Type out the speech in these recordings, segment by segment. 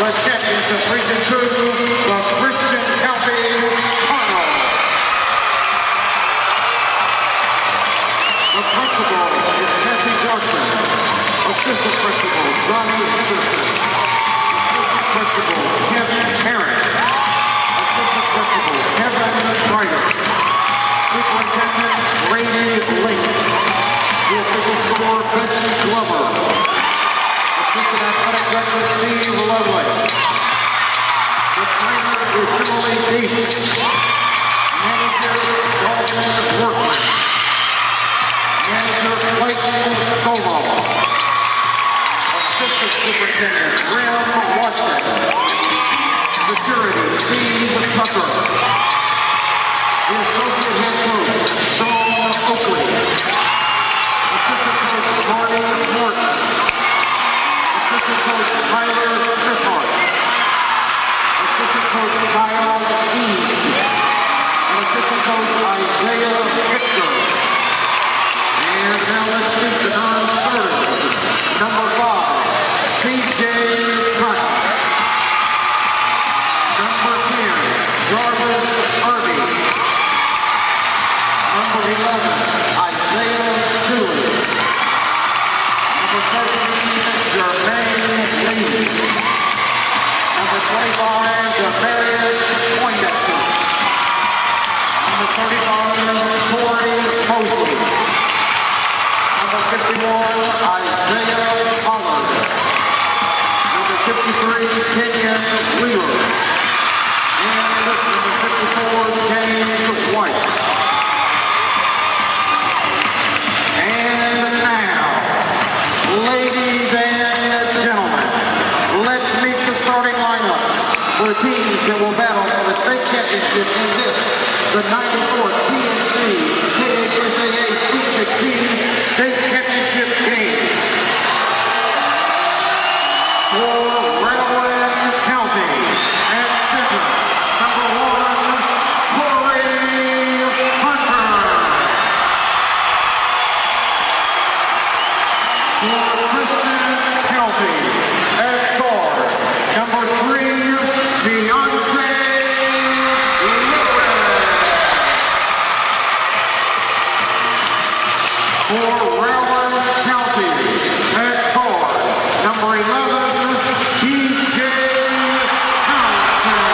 The champions of Region 2, the Christian County Cardinals. The principal is Kathy Johnson. Assistant principal, Johnny Henderson. Assistant principal, Kevin Herring. Assistant principal, Kevin Ryder. Superintendent, Brady Link. The official scorer, Betsy Glover. Assistant Athletic Director, Steve Lovelace. The trainer is Emily Deeks. Manager, Dalton Workman. Manager, Clayton Stovall. Assistant Superintendent, Graham Watson. Security, Steve Tucker. The Associate Head Coach, Sean Oakley. Assistant Coach, Marty Morton. Assistant Coach Tyler Smithart. Assistant Coach Kyle Eads. And Assistant Coach Isaiah Victor. And now let's meet the non-starters. Number 5, C.J. Cotton. Number 10, Jarvis Irby. Number 11, Isaiah Dooley. Number 13, Jermaine Lee. Number 25, Demarius Poindexter. Number 35, Corey Mosley. Number 51, Isaiah Pollard. Number 53, Kenyon Wheeler. And number 54, James White. And now, ladies and gentlemen, let's meet the starting lineups for the teams that will battle for the state championship in this, the 94th PNC KHSAA Sweet 16 State Championship game. For Railroad County at center, number 1, Corey Hunter. For Christian County at guard, number 3, Deontay Lewis. For Railroad County at guard, number 11, DJ Townsend.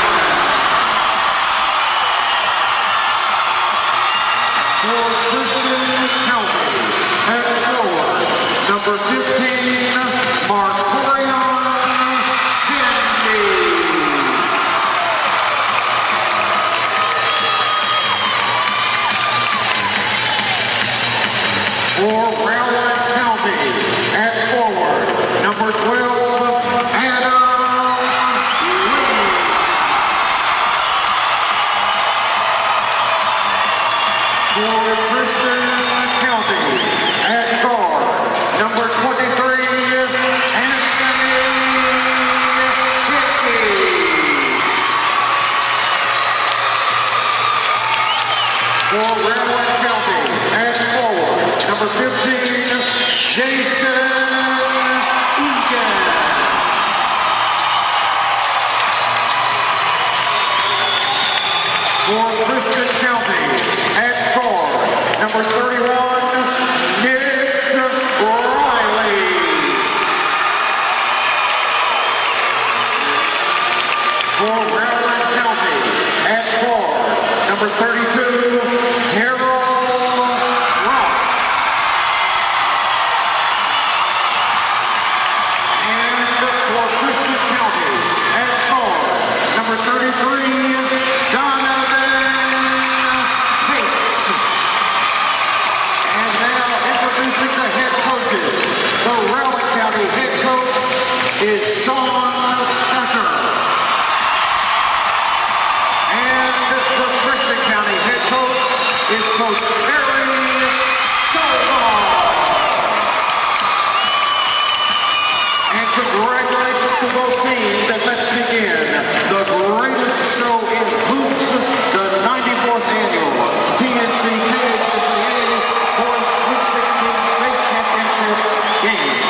For Christian County at forward, number 15, Marcorion Kennedy. For Railroad County at forward, number 12, Adam Lee. For Christian County at guard, number 23, Anthony Hickey. For Railroad County at forward, number 15, Jason Egan. For Christian County at guard, number 31, Nick Riley. For Railroad County at guard, number 32, Terrell Ross. And for Christian County at guard, number 33, Donovan Pates. And now introducing the head coaches. The Railroad County head coach is Sean Thacker. And the is Coach Terry Stovall. And congratulations to both teams, and let's begin the greatest show in hoops, the 94th annual PNC KHSAA Boys Sweet 16 State Championship game.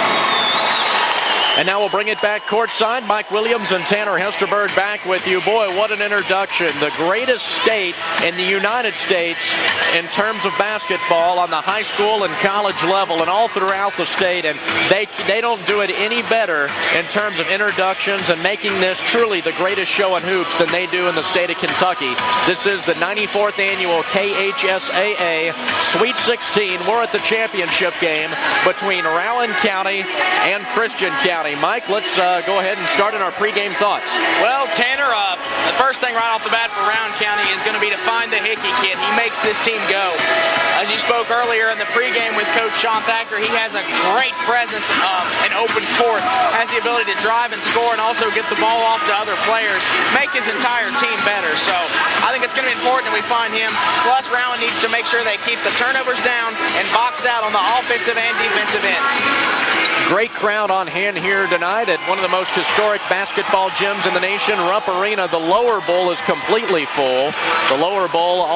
And now we'll bring it back courtside. Mike Williams and Tanner Hesterberg back with you. Boy, what an introduction. The greatest state in the United States in terms of basketball on the high school and college level and all throughout the state. And they don't do it any better in terms of introductions and making this truly the greatest show in hoops than they do in the state of Kentucky. This is the 94th annual KHSAA Sweet 16. We're at the championship game between Rowan County and Christian County. Mike, let's go ahead and start in our pregame thoughts. Well, Tanner, the first thing right off the bat for Rowan County is going to be to find the Hickey kid. He makes this team go. As you spoke earlier in the pregame with Coach Sean Thacker, he has a great presence in open court, has the ability to drive and score and also get the ball off to other players, make his entire team better. So I think it's going to be important that we find him. Plus, Rowan needs to make sure they keep the turnovers down and box out on the offensive and defensive end. Great crowd on hand here tonight at one of the most historic basketball gyms in the nation, Rupp Arena. The lower bowl is completely full. The lower bowl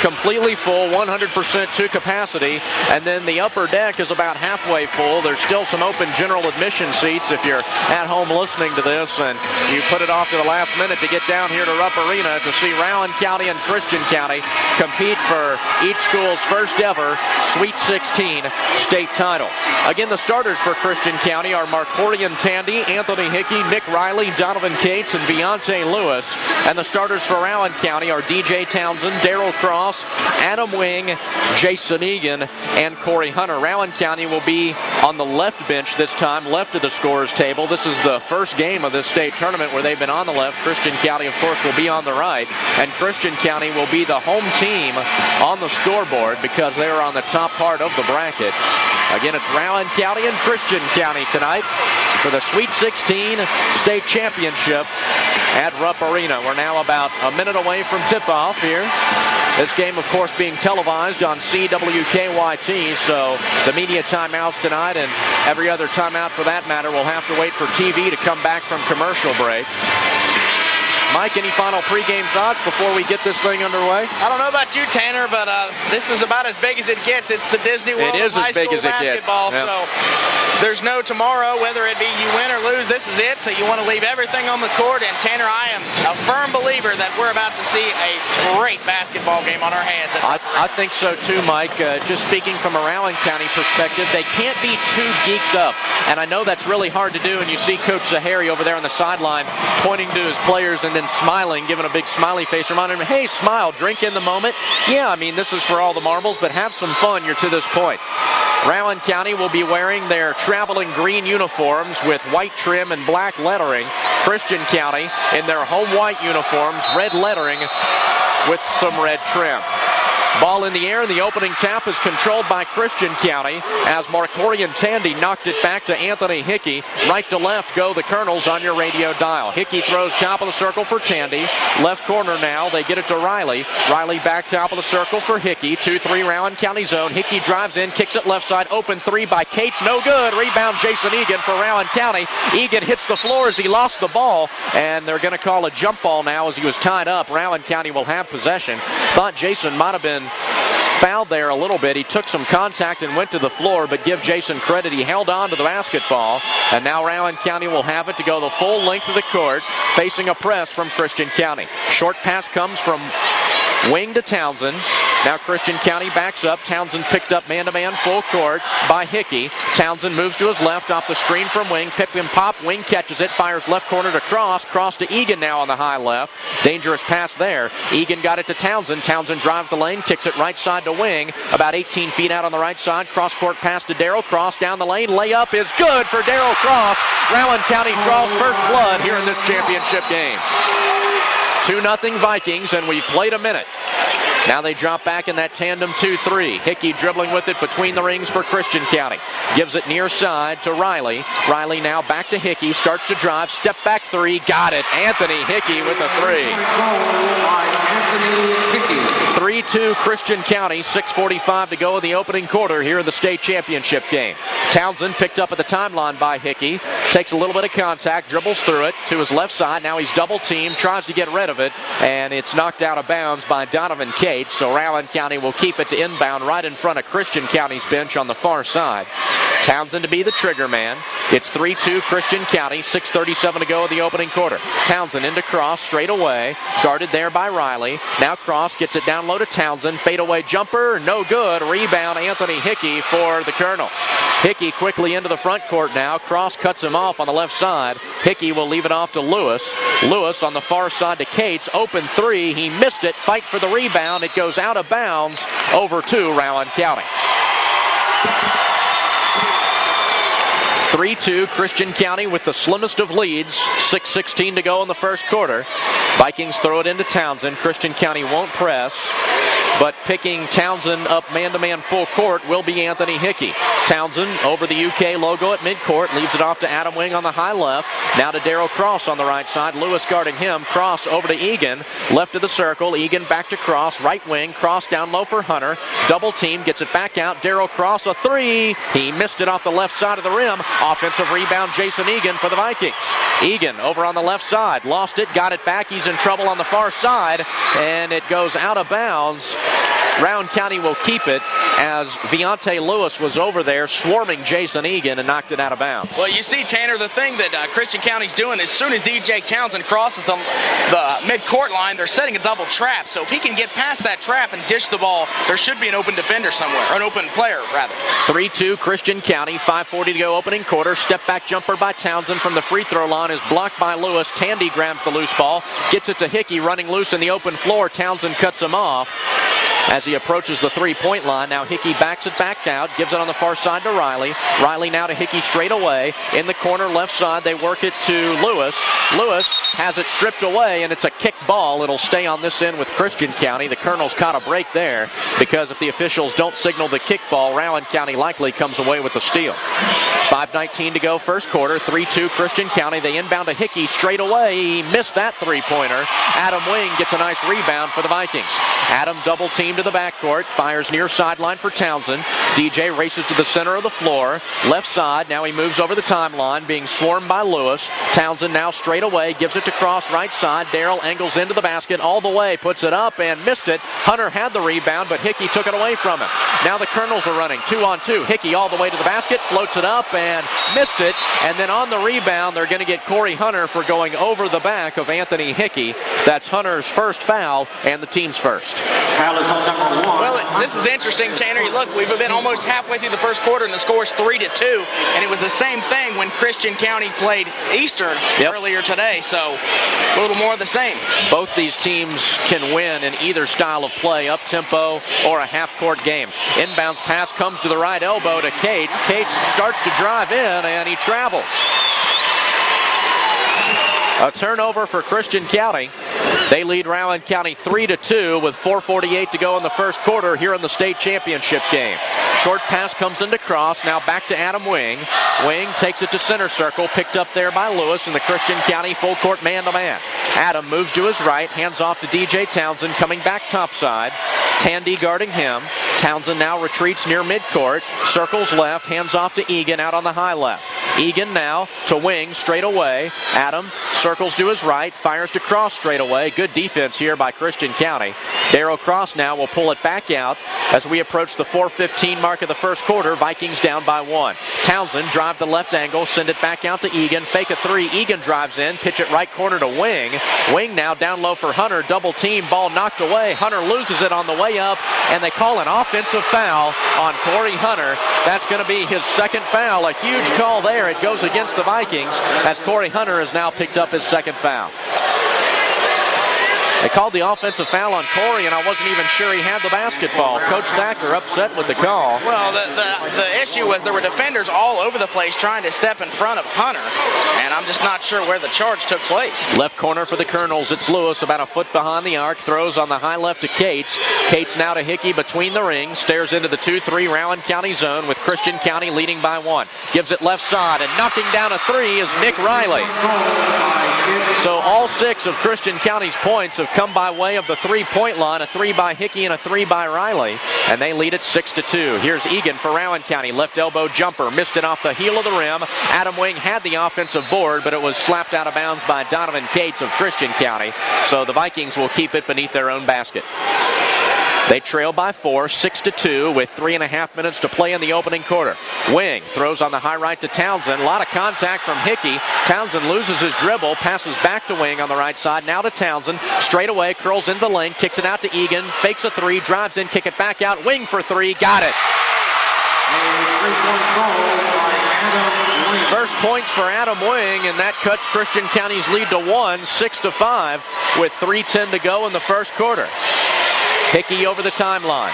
completely full, 100% to capacity. And then the upper deck is about halfway full. There's still some open general admission seats if you're at home listening to this and you put it off to the last minute to get down here to Rupp Arena to see Rowan County and Christian County compete for each school's first ever Sweet 16 state title. Again, the starters for Christian County are Marcorian Tandy, Anthony Hickey, Nick Riley, Donovan Cates, and Beyonce Lewis. And the starters for Rowan County are DJ Townsend, Daryl Cross, Adam Wing, Jason Egan, and Corey Hunter. Rowan County will be on the left bench this time, left of the scorer's table. This is the first game of this state tournament where they've been on the left. Christian County, of course, will be on the right. And Christian County will be the home team on the scoreboard because they are on the top part of the bracket. Again, it's Rowan County and Christian County tonight for the Sweet 16 state championship at Rupp Arena. We're now about a minute away from tip-off here. This game, of course, being televised on CWKYT, so the media timeouts tonight and every other timeout for that matter will have to wait for TV to come back from commercial break. Mike, any final pregame thoughts before we get this thing underway? I don't know about you, Tanner, but this is about as big as it gets. It's the Disney World of high school basketball, so there's no tomorrow, whether it be you win or lose. This is it, so you want to leave everything on the court. And, Tanner, I am a firm believer that we're about to see a great basketball game on our hands. I think so, too, Mike. Just speaking from a Rowan County perspective, they can't be too geeked up. And I know that's really hard to do, and you see Coach Zahari over there on the sideline pointing to his players and then smiling, giving a big smiley face, reminding him, hey, smile, drink in the moment. Yeah, I mean, this is for all the marbles, but have some fun. You're to this point. Rowan County will be wearing their traveling green uniforms with white trim and black lettering. Christian County in their home white uniforms, red lettering with some red trim. Ball in the air, and the opening tap is controlled by Christian County as Marcorian Tandy knocked it back to Anthony Hickey. Right to left go the Colonels on your radio dial. Hickey throws top of the circle for Tandy. Left corner now, they get it to Riley. Riley back top of the circle for Hickey. 2-3 Rowan County zone. Hickey drives in, kicks it left side. Open three by Cates, no good. Rebound Jason Egan for Rowan County. Egan hits the floor as he lost the ball, and they're going to call a jump ball now as he was tied up. Rowan County will have possession. Thought Jason might have been fouled there a little bit. He took some contact and went to the floor, but give Jason credit. He held on to the basketball, and now Rowan County will have it to go the full length of the court, facing a press from Christian County. Short pass comes from Wing to Townsend. Now Christian County backs up. Townsend picked up man-to-man full court by Hickey. Townsend moves to his left off the screen from Wing. Pick and pop. Wing catches it. Fires left corner to Cross. Cross to Egan now on the high left. Dangerous pass there. Egan got it to Townsend. Townsend drives the lane. Kicks it right side to Wing. About 18 feet out on the right side. Cross-court pass to Daryl. Cross down the lane. Layup is good for Daryl Cross. Rowan County draws first blood here in this championship game. 2-0 Vikings, and we've played a minute. Now they drop back in that tandem 2-3. Hickey dribbling with it between the rings for Christian County. Gives it near side to Riley. Riley now back to Hickey. Starts to drive. Step back three. Got it. Anthony Hickey with a three. 3-2 Christian County, 6:45 to go in the opening quarter here in the state championship game. Townsend picked up at the timeline by Hickey, takes a little bit of contact, dribbles through it to his left side. Now he's double teamed, tries to get rid of it, and it's knocked out of bounds by Donovan Cates. So Rowan County will keep it to inbound right in front of Christian County's bench on the far side. Townsend to be the trigger man. It's 3-2 Christian County, 6:37 to go in the opening quarter. Townsend into Cross, straight away, guarded there by Riley. Now Cross gets it down low to Townsend. Fadeaway jumper, no good. Rebound, Anthony Hickey for the Colonels. Hickey quickly into the front court now. Cross cuts him off on the left side. Hickey will leave it off to Lewis. Lewis on the far side to Cates. Open three. He missed it. Fight for the rebound. It goes out of bounds over to Rowan County. 3-2 Christian County with the slimmest of leads. 6:16 to go in the first quarter. Vikings throw it into Townsend. Christian County won't press, but picking Townsend up man-to-man full court will be Anthony Hickey. Townsend over the UK logo at midcourt, leaves it off to Adam Wing on the high left. Now to Darryl Cross on the right side. Lewis guarding him. Cross over to Egan, left of the circle. Egan back to Cross, right wing. Cross down low for Hunter. Double team, gets it back out. Darryl Cross, a three. He missed it off the left side of the rim. Offensive rebound, Jason Egan for the Vikings. Egan over on the left side, lost it, got it back. He's in trouble on the far side, and it goes out of bounds. Rowan County will keep it as Viante Lewis was over there swarming Jason Egan and knocked it out of bounds. Well, you see, Tanner, the thing that Christian County's doing, as soon as DJ Townsend crosses the mid-court line, they're setting a double trap. So if he can get past that trap and dish the ball, there should be an open defender somewhere, or an open player, rather. 3-2 Christian County, 5:40 to go opening quarter. Step-back jumper by Townsend from the free throw line is blocked by Lewis. Tandy grabs the loose ball, gets it to Hickey running loose in the open floor. Townsend cuts him off as he approaches the three-point line. Now Hickey backs it back out, gives it on the far side to Riley. Riley now to Hickey straight away. In the corner left side, they work it to Lewis. Lewis has it stripped away, and it's a kick ball. It'll stay on this end with Christian County. The Colonels caught a break there because if the officials don't signal the kick ball, Rowan County likely comes away with the steal. 5:19 to go first quarter. 3-2 Christian County. They inbound to Hickey straight away. He missed that three-pointer. Adam Wing gets a nice rebound for the Vikings. Adam double team to the backcourt. Fires near sideline for Townsend. DJ races to the center of the floor. Left side. Now he moves over the timeline, being swarmed by Lewis. Townsend now straight away. Gives it to Cross right side. Darryl angles into the basket all the way. Puts it up and missed it. Hunter had the rebound, but Hickey took it away from him. Now the Colonels are running 2-on-2. Hickey all the way to the basket. Floats it up and missed it. And then on the rebound, they're going to get Corey Hunter for going over the back of Anthony Hickey. That's Hunter's first foul and the team's first. Foul is on number 1. Well, this is interesting, Tanner. Look, we've been almost halfway through the first quarter, and the score is 3-2. And it was the same thing when Christian County played Eastern earlier today. So a little more of the same. Both these teams can win in either style of play, up-tempo or a half-court game. Inbounds pass comes to the right elbow to Cates. Cates starts to drive in, and he travels. A turnover for Christian County. They lead Rowan County 3-2 with 4:48 to go in the first quarter here in the state championship game. Short pass comes into Cross. Now back to Adam Wing. Wing takes it to center circle. Picked up there by Lewis in the Christian County full court man-to-man. Adam moves to his right. Hands off to DJ Townsend. Coming back topside. Tandy guarding him. Townsend now retreats near midcourt. Circles left. Hands off to Egan out on the high left. Egan now to Wing straight away. Adam circles to his right. Fires to Cross straight away. Good defense here by Christian County. Darryl Cross now will pull it back out as we approach the 4:15 mark of the first quarter. Vikings down by 1. Townsend drive the left angle, send it back out to Egan. Fake a three. Egan drives in, pitch it right corner to Wing. Wing now down low for Hunter. Double team, ball knocked away. Hunter loses it on the way up, and they call an offensive foul on Corey Hunter. That's going to be his second foul. A huge call there. It goes against the Vikings as Corey Hunter has now picked up his second foul. They called the offensive foul on Corey, and I wasn't even sure he had the basketball. Coach Thacker upset with the call. Well, the issue was there were defenders all over the place trying to step in front of Hunter, and I'm just not sure where the charge took place. Left corner for the Colonels. It's Lewis about a foot behind the arc. Throws on the high left to Cates. Cates now to Hickey between the rings. Stares into the 2-3 Rowan County zone with Christian County leading by 1. Gives it left side, and knocking down a three is Nick Riley. So all 6 of Christian County's points have come by way of the three-point line, a 3 by Hickey and a 3 by Riley, and they lead it 6-2. Here's Egan for Rowan County. Left elbow jumper, missed it off the heel of the rim. Adam Wing had the offensive board, but it was slapped out of bounds by Donovan Cates of Christian County. So the Vikings will keep it beneath their own basket. They trail by 4, 6-2, with 3.5 minutes to play in the opening quarter. Wing throws on the high right to Townsend. A lot of contact from Hickey. Townsend loses his dribble, passes back to Wing on the right side. Now to Townsend. Straight away, curls into the lane, kicks it out to Egan. Fakes a 3, drives in, kick it back out. Wing for 3, got it. First points for Adam Wing, and that cuts Christian County's lead to 1, 6-5, with 3:10 to go in the first quarter. Hickey over the timeline.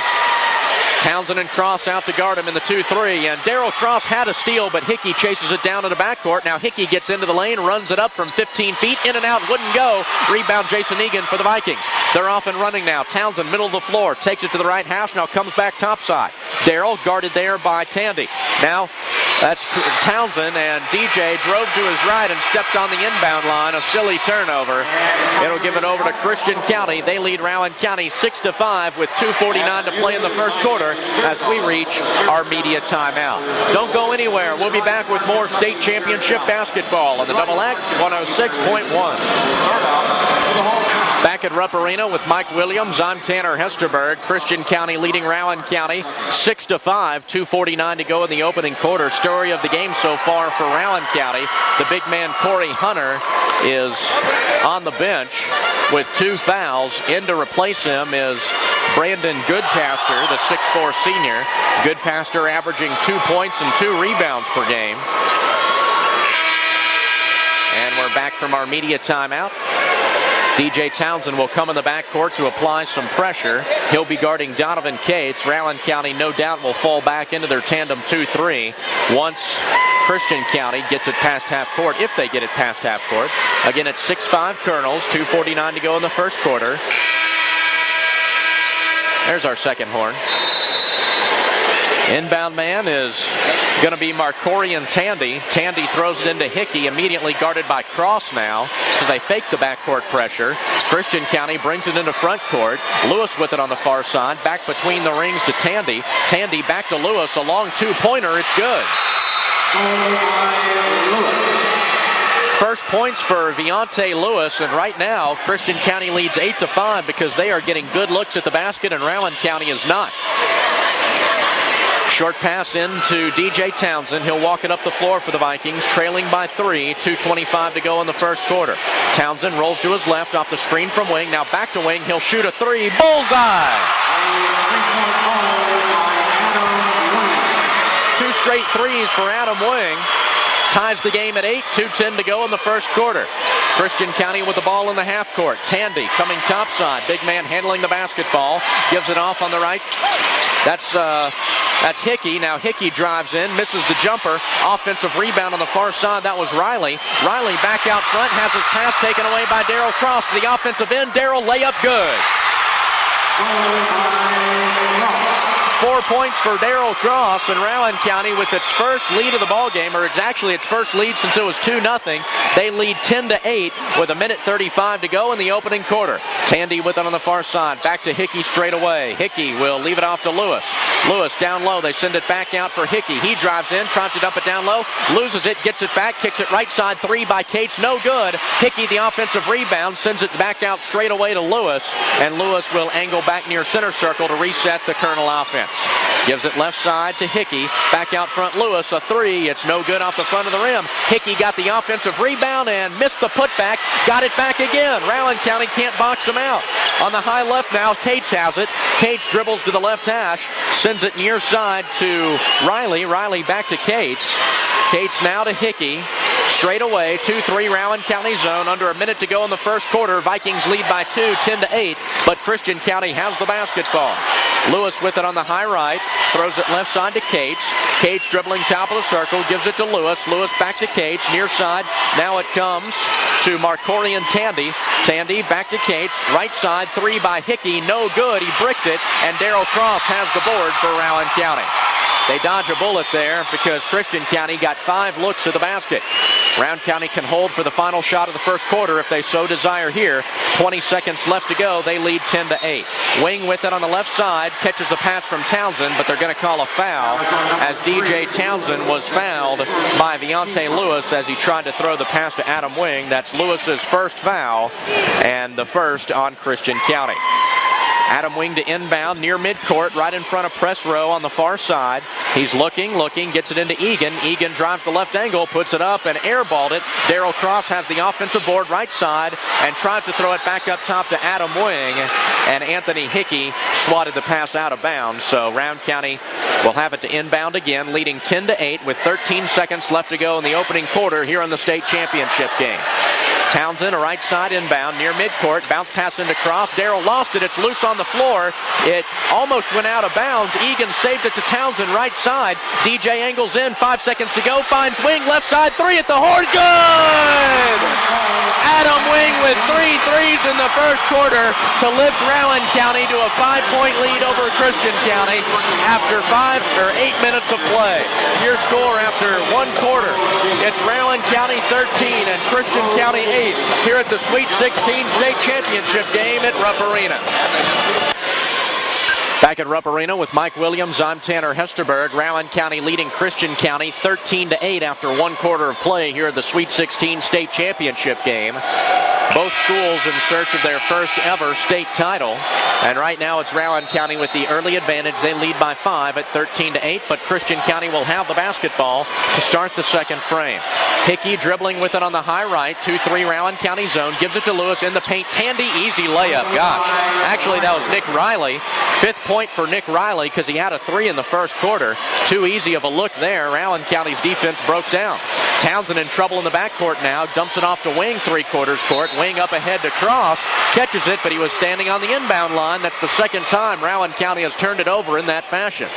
Townsend and Cross out to guard him in the 2-3, and Darrell Cross had a steal, but Hickey chases it down to the backcourt. Now Hickey gets into the lane, runs it up from 15 feet, in and out, wouldn't go. Rebound Jason Egan for the Vikings. They're off and running now. Townsend, middle of the floor, takes it to the right hash, now comes back topside. Darrell guarded there by Tandy. Now that's Townsend, and DJ drove to his right and stepped on the inbound line. A silly turnover. It'll give it over to Christian County. They lead Rowan County 6-5 with 2:49 to play in the first quarter as we reach our media timeout. Don't go anywhere. We'll be back with more state championship basketball on the Double X 106.1. Back at Rupp Arena with Mike Williams, I'm Tanner Hesterberg. Christian County leading Rowan County 6-5, 2:49 to go in the opening quarter. Story of the game so far for Rowan County. The big man Corey Hunter is on the bench with 2 fouls. In to replace him is Brandon Goodpaster, the 6'4 senior. Goodpaster averaging 2 points and 2 rebounds per game. And we're back from our media timeout. DJ Townsend will come in the backcourt to apply some pressure. He'll be guarding Donovan Cates. Rowan County, no doubt, will fall back into their tandem 2-3 once Christian County gets it past half court, if they get it past half court. Again, it's 6-5 Colonels, 2:49 to go in the first quarter. There's our second horn. Inbound man is going to be Marcorian Tandy. Tandy throws it into Hickey, immediately guarded by Cross now. So they fake the backcourt pressure. Christian County brings it into front court. Lewis with it on the far side. Back between the rings to Tandy. Tandy back to Lewis. A long 2-pointer. It's good. First points for Viante Lewis, and right now Christian County leads 8-5 because they are getting good looks at the basket and Rowan County is not. Short pass into DJ Townsend. He'll walk it up the floor for the Vikings, trailing by 3, 2:25 to go in the first quarter. Townsend rolls to his left off the screen from Wing. Now back to Wing. He'll shoot a 3. Bullseye! 2 straight threes for Adam Wing. Ties the game at 8, 2:10 to go in the first quarter. Christian County with the ball in the half court. Tandy coming topside. Big man handling the basketball. Gives it off on the right. That's Hickey. Now Hickey drives in, misses the jumper. Offensive rebound on the far side. That was Riley. Riley back out front, has his pass taken away by Darrell Cross to the offensive end. Darrell layup good. 4 points for Darrell Cross, and Rowan County with its first lead of the ballgame, or it's actually its first lead since it was 2-0. They lead 10-8 with 1:35 to go in the opening quarter. Tandy with it on the far side. Back to Hickey straight away. Hickey will leave it off to Lewis. Lewis down low. They send it back out for Hickey. He drives in, tries to dump it down low, loses it, gets it back, kicks it right side 3 by Cates. No good. Hickey, the offensive rebound, sends it back out straight away to Lewis, and Lewis will angle back near center circle to reset the Colonel offense. Gives it left side to Hickey. Back out front, Lewis, a 3. It's no good off the front of the rim. Hickey got the offensive rebound and missed the putback. Got it back again. Rowan County can't box him out. On the high left now, Cates has it. Cates dribbles to the left hash. Sends it near side to Riley. Riley back to Cates. Cates now to Hickey. Straight away, 2-3 Rowan County zone. Under a minute to go in the first quarter. Vikings lead by 2, 10-8. But Christian County has the basketball. Lewis with it on the high right. Throws it left side to Cates. Cates dribbling top of the circle. Gives it to Lewis. Lewis back to Cates. Near side. Now it comes to Marcorian Tandy. Tandy back to Cates. Right side. 3 by Hickey. No good. He bricked it. And Darrell Cross has the board for Rowan County. They dodge a bullet there because Christian County got 5 looks at the basket. Round County can hold for the final shot of the first quarter if they so desire here. 20 seconds left to go. They lead 10-8. Wing with it on the left side, catches the pass from Townsend, but they're going to call a foul as DJ Townsend was fouled by Deontay Lewis as he tried to throw the pass to Adam Wing. That's Lewis's first foul and the first on Christian County. Adam Wing to inbound near midcourt, right in front of press row on the far side. He's looking, gets it into Egan. Egan drives the left angle, puts it up, and airballed it. Darrell Cross has the offensive board right side and tries to throw it back up top to Adam Wing. And Anthony Hickey swatted the pass out of bounds. So Round County will have it to inbound again, leading 10-8 with 13 seconds left to go in the opening quarter here in the state championship game. Townsend, a right side inbound near midcourt. Bounce pass into Cross. Darrell lost it. It's loose on the floor. It almost went out of bounds. Egan saved it to Townsend, right side. DJ angles in. 5 seconds to go. Finds Wing, left side three at the horn. Good! Adam Wing with 3 threes in the first quarter to lift Rowan County to a 5-point lead over Christian County after 8 minutes of play. Your score after one quarter. It's Rowan County 13 and Christian County 8 here at the Sweet 16 state championship game at Rupp Arena. Back at Rupp Arena with Mike Williams, I'm Tanner Hesterberg. Rowan County leading Christian County 13-8 after one quarter of play here at the Sweet 16 state championship game. Both schools in search of their first ever state title. And right now it's Rowan County with the early advantage. They lead by 5 at 13-8, but Christian County will have the basketball to start the second frame. Hickey dribbling with it on the high right, 2-3 Rowan County zone, gives it to Lewis in the paint. Tandy, easy layup. Gosh, actually that was Nick Riley. 5th point for Nick Riley because he had a 3 in the first quarter. Too easy of a look there. Rowan County's defense broke down. Townsend in trouble in the backcourt now. Dumps it off to Wing, 3/4 court. Wing up ahead to Cross. Catches it, but he was standing on the inbound line. That's the second time Rowan County has turned it over in that fashion.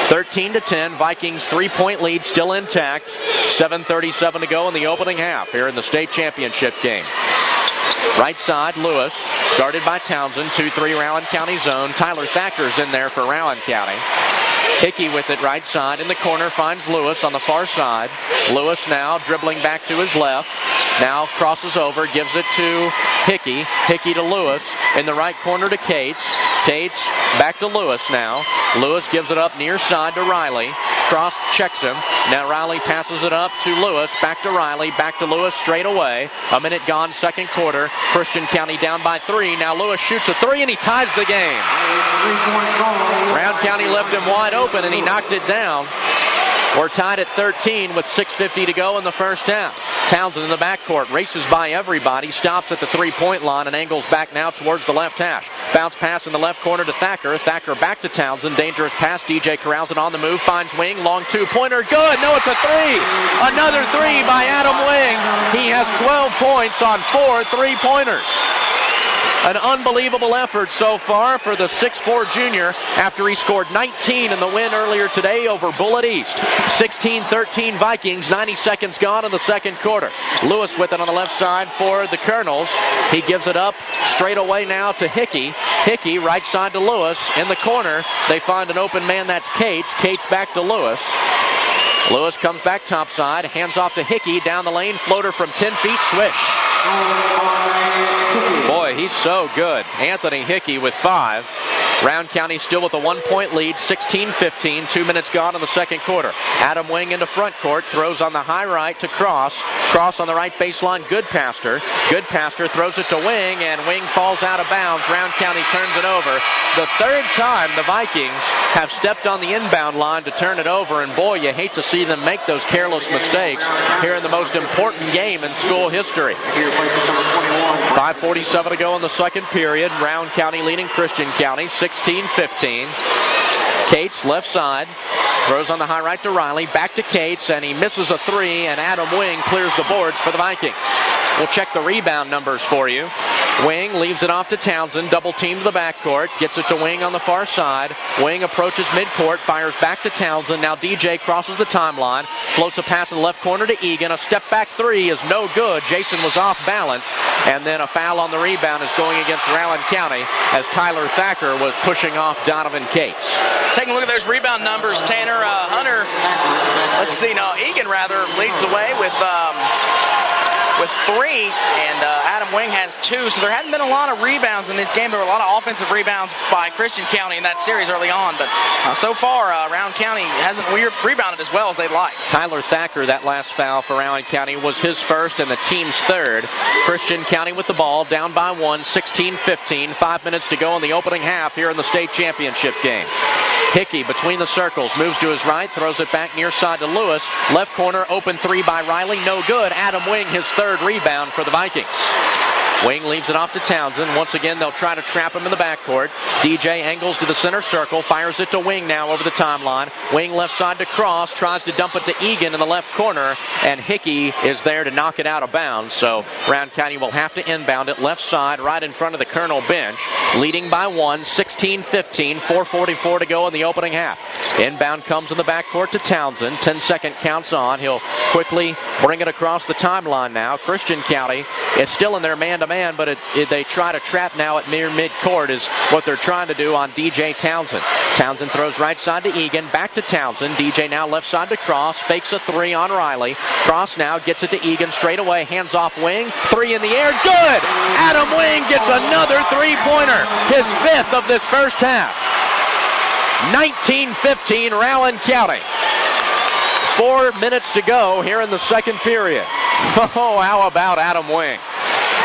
13-10, Vikings 3-point lead still intact. 7:37 to go in the opening half here in the state championship game. Right side, Lewis, guarded by Townsend, 2-3 Rowan County zone. Tyler Thacker's in there for Rowan County. Hickey with it right side in the corner, finds Lewis on the far side. Lewis now dribbling back to his left. Now crosses over, gives it to Hickey. Hickey to Lewis in the right corner to Cates. Cates back to Lewis now. Lewis gives it up near side to Riley. Cross checks him. Now Riley passes it up to Lewis. Back to Riley. Back to Lewis straight away. A minute gone, second quarter. Christian County down by 3. Now Lewis shoots a 3 and he ties the game. Round County left him wide open and he knocked it down. We're tied at 13 with 6:50 to go in the first half. Townsend in the backcourt races by everybody, stops at the 3-point line and angles back now towards the left hash. Bounce pass in the left corner to Thacker. Thacker back to Townsend. Dangerous pass. DJ Carousing on the move. Finds Wing. Long 2-pointer. Good. No, it's a 3. Another 3 by Adam Wing. He has 12 points on 4 3-pointers. An unbelievable effort so far for the 6'4 junior after he scored 19 in the win earlier today over Bullitt East. 16-13 Vikings, 90 seconds gone in the second quarter. Lewis with it on the left side for the Colonels. He gives it up straight away now to Hickey. Hickey right side to Lewis in the corner. They find an open man, that's Cates. Cates back to Lewis. Lewis comes back topside, hands off to Hickey, down the lane, floater from 10 feet, swish. Boy, he's so good. Anthony Hickey with 5. Round County still with a 1-point lead, 16-15, 2 minutes gone in the second quarter. Adam Wing into front court, throws on the high right to Cross. Cross on the right baseline, Goodpaster. Goodpaster throws it to Wing, and Wing falls out of bounds. Round County turns it over. The third time the Vikings have stepped on the inbound line to turn it over, and boy, you hate to see them make those careless mistakes here in the most important game in school history. 5:47 to go in the second period. Round County leading Christian County, 16-15. Cates, left side, throws on the high right to Riley, back to Cates, and he misses a 3, and Adam Wing clears the boards for the Vikings. We'll check the rebound numbers for you. Wing leaves it off to Townsend, double team to the backcourt, gets it to Wing on the far side. Wing approaches midcourt, fires back to Townsend. Now DJ crosses the timeline, floats a pass in the left corner to Egan. A step back 3 is no good. Jason was off balance, and then a foul on the rebound is going against Rowan County as Tyler Thacker was pushing off Donovan Cates. Taking a look at those rebound numbers, Tanner, Hunter, let's see, no, Egan rather leads the way with 3, and Adam Wing has 2. So there hadn't been a lot of rebounds in this game. There were a lot of offensive rebounds by Christian County in that series early on, but so far, Rowan County hasn't rebounded as well as they'd like. Tyler Thacker, that last foul for Rowan County was his first and the team's third. Christian County with the ball, down by 1, 16-15. 5 minutes to go in the opening half here in the state championship game. Hickey between the circles, moves to his right, throws it back near side to Lewis. Left corner, open 3 by Riley, no good. Adam Wing, his third rebound for the Vikings. Wing leaves it off to Townsend. Once again, they'll try to trap him in the backcourt. DJ angles to the center circle, fires it to Wing now over the timeline. Wing left side to Cross, tries to dump it to Egan in the left corner, and Hickey is there to knock it out of bounds. So Rowan County will have to inbound it left side right in front of the Colonel bench. Leading by 1, 16-15, 4:44 to go in the opening half. Inbound comes in the backcourt to Townsend. 10-second counts on. He'll quickly bring it across the timeline now. Christian County is still in their man-to-man, but they try to trap now at near midcourt is what they're trying to do on DJ Townsend. Townsend throws right side to Egan, back to Townsend. DJ now left side to Cross, fakes a 3 on Riley. Cross now gets it to Egan straight away, hands off Wing. 3 in the air, good! Adam Wing gets another three-pointer, his 5th of this first half. 19-15, Rowan County. 4 minutes to go here in the second period. Oh, how about Adam Wing?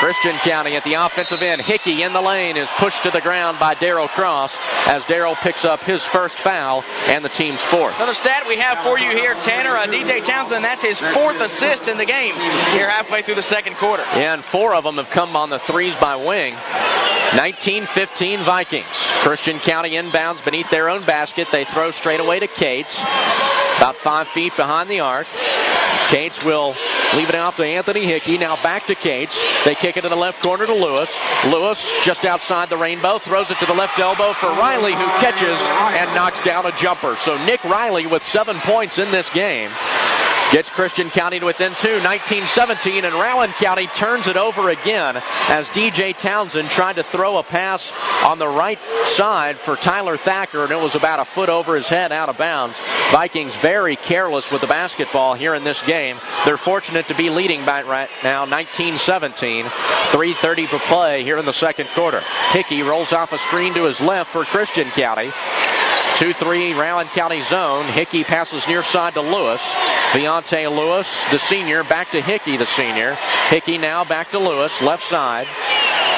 Christian County at the offensive end. Hickey in the lane is pushed to the ground by Darryl Cross as Darryl picks up his first foul and the team's 4th. Another stat we have for you here, Tanner. DJ Townsend, that's his 4th assist in the game here halfway through the second quarter. Yeah, and 4 of them have come on the 3s by Wing. 19-15 Vikings. Christian County inbounds beneath their own basket. They throw straight away to Cates, about 5 feet behind the arc. Cates will leave it off to Anthony Hickey. Now back to Cates. They kick it in the left corner to Lewis. Lewis just outside the rainbow, throws it to the left elbow for Riley, who catches and knocks down a jumper. So Nick Riley with 7 points in this game gets Christian County to within 2, 19-17, and Rowan County turns it over again as DJ Townsend tried to throw a pass on the right side for Tyler Thacker, and it was about a foot over his head out of bounds. Vikings very careless with the basketball here in this game. They're fortunate to be leading by right now, 19-17. 3:30 to play here in the second quarter. Hickey rolls off a screen to his left for Christian County. 2-3 Rowan County zone. Hickey passes near side to Lewis. Deontay Lewis, the senior, back to Hickey, the senior. Hickey now back to Lewis, left side.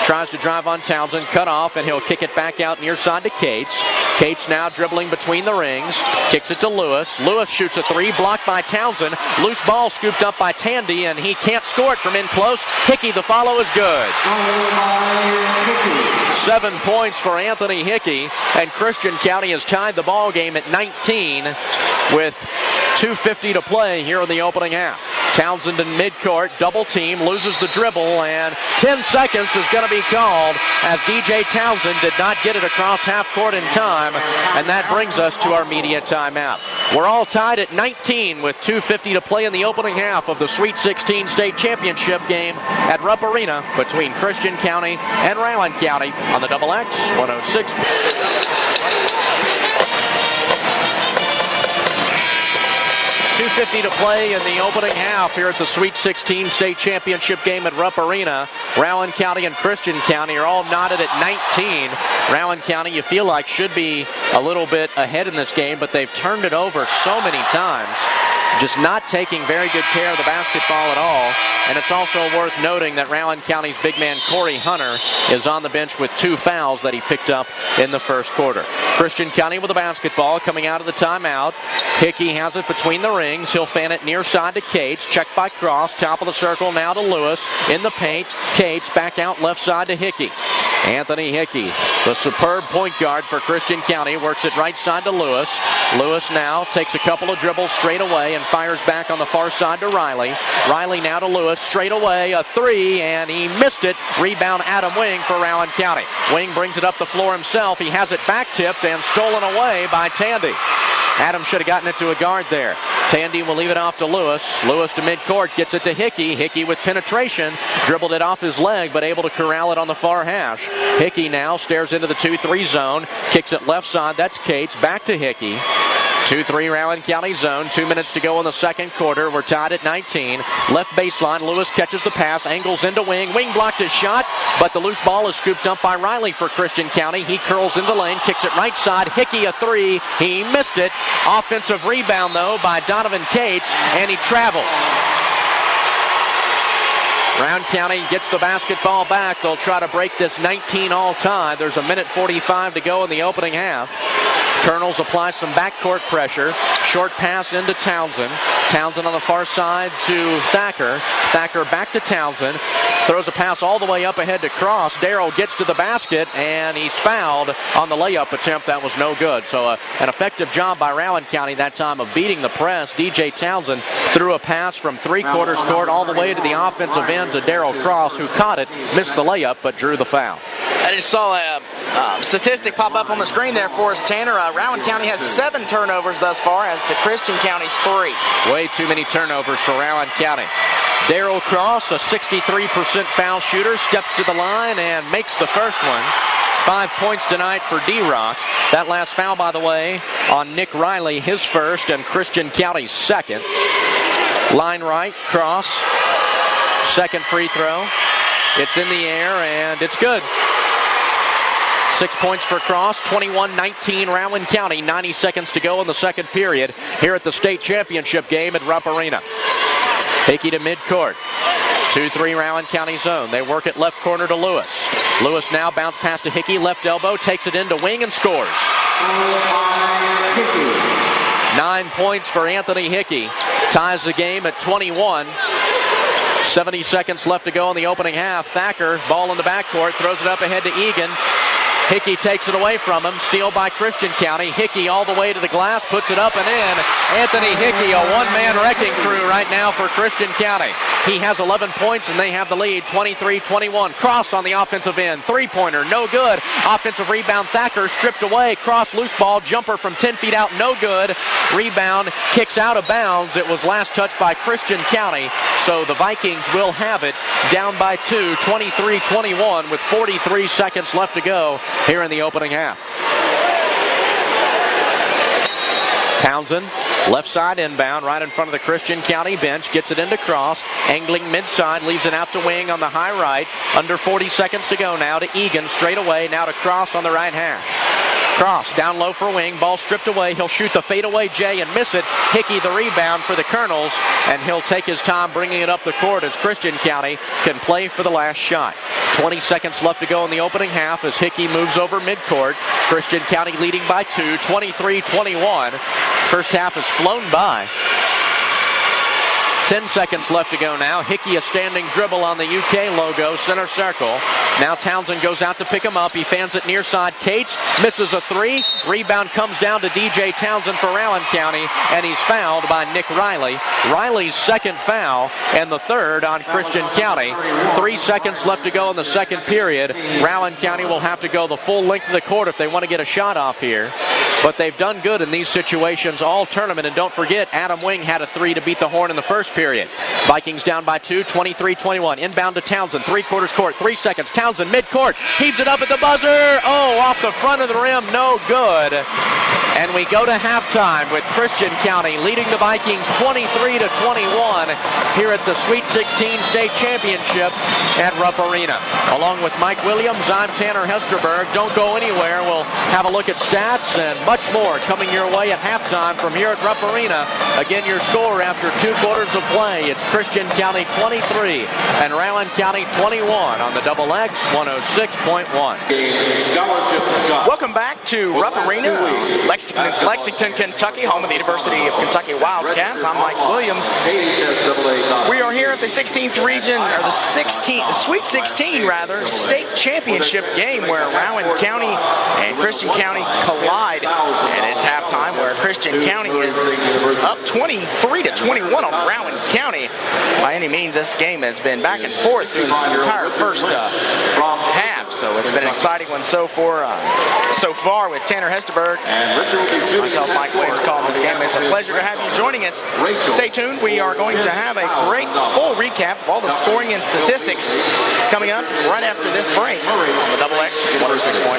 Tries to drive on Townsend, cut off, and he'll kick it back out near side to Cates. Cates now dribbling between the rings, kicks it to Lewis. Lewis shoots a 3, blocked by Townsend. Loose ball scooped up by Tandy, and he can't score it from in close. Hickey, the follow is good. 7 points for Anthony Hickey, and Christian County has tied the ball game at 19 with 2:50 to play here in the opening half. Townsend in midcourt, double team, loses the dribble, and 10 seconds is going to be called as DJ Townsend did not get it across half court in time, and that brings us to our media timeout. We're all tied at 19 with 2:50 to play in the opening half of the Sweet 16 state championship game at Rupp Arena between Christian County and Rowan County on the Double X 106. 2:50 to play in the opening half here at the Sweet 16 state championship game at Rupp Arena. Rowan County and Christian County are all knotted at 19. Rowan County, you feel like, should be a little bit ahead in this game, but they've turned it over so many times. Just not taking very good care of the basketball at all. And it's also worth noting that Rowan County's big man Corey Hunter is on the bench with 2 fouls that he picked up in the first quarter. Christian County with the basketball coming out of the timeout. Hickey has it between the rings. He'll fan it near side to Cates. Checked by Cross. Top of the circle now to Lewis. In the paint. Cates back out left side to Hickey. Anthony Hickey, the superb point guard for Christian County, works it right side to Lewis. Lewis now takes a couple of dribbles straight away and fires back on the far side to Riley. Riley now to Lewis, straight away, a 3, and he missed it. Rebound Adam Wing for Rowan County. Wing brings it up the floor himself. He has it back tipped and stolen away by Tandy. Adam should have gotten it to a guard there. Tandy will leave it off to Lewis. Lewis to midcourt, gets it to Hickey. Hickey with penetration, dribbled it off his leg, but able to corral it on the far hash. Hickey now stares into the 2-3 zone, kicks it left side. That's Cates. Back to Hickey. 2-3 Rowan County zone. 2 minutes to go in the second quarter. We're tied at 19. Left baseline. Lewis catches the pass. Angles into wing. Wing blocked his shot, but the loose ball is scooped up by Riley for Christian County. He curls in the lane. Kicks it right side. Hickey a three. He missed it. Offensive rebound, though, by Donovan Cates, and he travels. Rowan County gets the basketball back. They'll try to break this 19 all tie. There's a minute 45 to go in the opening half. Colonels apply some backcourt pressure. Short pass into Townsend. Townsend on the far side to Thacker. Thacker back to Townsend. Throws a pass all the way up ahead to Cross. Darrell gets to the basket, and he's fouled on the layup attempt. That was no good. So an effective job by Rowan County that time of beating the press. DJ Townsend threw a pass from three-quarters court all the way to the offensive end to Darrell Cross, who caught it, missed the layup, but drew the foul. I just saw a statistic pop up on the screen there for us, Tanner. Rowan County has 7 turnovers thus far, as to Christian County's 3. Way too many turnovers for Rowan County. Darrell Cross, a 63% foul shooter, steps to the line and makes the first one. 5 points tonight for D-Rock. That last foul, by the way, on Nick Riley, his first, and Christian County's second. Line right, Cross. Second free throw. It's in the air, and it's good. 6 points for Cross, 21-19 Rowan County. 90 seconds to go in the second period here at the state championship game at Rupp Arena. Hickey to midcourt. 2-3 Rowan County zone. They work it left corner to Lewis. Lewis now bounce pass to Hickey, left elbow, takes it into wing and scores. 9 points for Anthony Hickey. Ties the game at 21. 70 seconds left to go in the opening half. Thacker, ball in the backcourt, throws it up ahead to Egan. Hickey takes it away from him. Steal by Christian County. Hickey all the way to the glass, puts it up and in. Anthony Hickey, a one-man wrecking crew right now for Christian County. He has 11 points and they have the lead, 23-21. Cross on the offensive end. Three-pointer, no good. Offensive rebound, Thacker stripped away. Cross, loose ball, jumper from 10 feet out, no good. Rebound, kicks out of bounds. It was last touched by Christian County. So the Vikings will have it down by 2, 23-21 with 43 seconds left to go here in the opening half. Townsend, left side inbound, right in front of the Christian County bench, gets it into Cross, angling midside, leaves it out to wing on the high right. Under 40 seconds to go now to Egan, straight away, now to Cross on the right hash. Cross down low for wing, ball stripped away. He'll shoot the fadeaway J and miss it. Hickey the rebound for the Colonels, and he'll take his time bringing it up the court as Christian County can play for the last shot. 20 seconds left to go in the opening half as Hickey moves over midcourt. Christian County leading by 2, 23-21. First half has flown by. 10 seconds left to go now. Hickey a standing dribble on the UK logo, center circle. Now Townsend goes out to pick him up. He fans it near side. Cates misses a three. Rebound comes down to DJ Townsend for Rowan County, and he's fouled by Nick Riley. Riley's second foul, and the third on Christian County. 3 seconds left to go in the second period. Rowan County will have to go the full length of the court if they want to get a shot off here. But they've done good in these situations all tournament, and don't forget, Adam Wing had a three to beat the Horn in the first period. Vikings down by 2, 23-21. Inbound to Townsend, three-quarters court, 3 seconds. Townsend midcourt, heaves it up at the buzzer. Oh, off the front of the rim, no good. And we go to halftime with Christian County leading the Vikings 23-21 here at the Sweet 16 State Championship at Rupp Arena. Along with Mike Williams, I'm Tanner Hesterberg. Don't go anywhere. We'll have a look at stats and much more coming your way at halftime from here at Rupp Arena. Again, your score after 2 quarters of play. It's Christian County 23 and Rowan County 21 on the Double X 106.1. Welcome back to Rupp Arena, Lexington, Kentucky, home of the University of Kentucky Wildcats. I'm Mike Williams. We are here at the 16th region, or the Sweet 16 rather, state championship game where Rowan County and Christian County collide. And it's halftime where Christian County is up 23-21 on Rowan County. By any means, this game has been back and forth through the entire first half. 5. So it's been an exciting one so far with Tanner Hesterberg. And Richard will be shooting. Myself, Mike Williams, calling this game. It's a pleasure to have you joining us. Stay tuned. We are going to have a great full recap of all the scoring and statistics coming up right after this break on the Double X 106.1.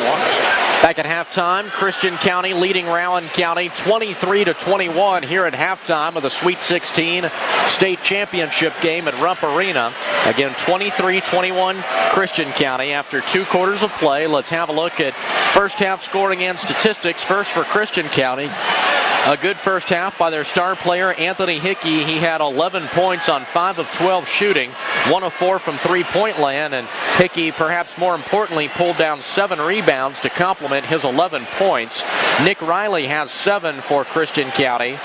Back at halftime, Christian County leading Rowan County 23-21 here at halftime of the Sweet 16 state championship game at Rump Arena. Again, 23-21 Christian County after 2 quarters of play. Let's have a look at first half scoring and statistics. First for Christian County. A good first half by their star player, Anthony Hickey. He had 11 points on 5 of 12 shooting, 1 of 4 from three-point land, and Hickey, perhaps more importantly, pulled down 7 rebounds to complement his 11 points. Nick Riley has 7 for Christian County,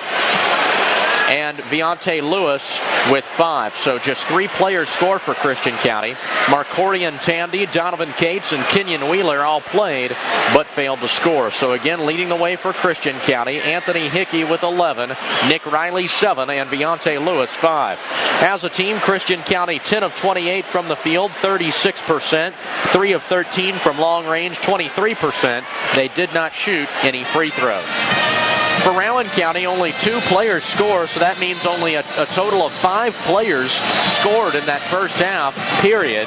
and Viante Lewis with 5. So just 3 players score for Christian County. Marcorian Tandy, Donovan Cates, and Kenyon Wheeler all played but failed to score. So again, leading the way for Christian County, Anthony Hickey with 11, Nick Riley 7, and Viante Lewis 5. As a team, Christian County 10 of 28 from the field, 36%, 3 of 13 from long range, 23%. They did not shoot any free throws. For Rowan County, only 2 players score, so that means only a total of 5 players scored in that first half, period.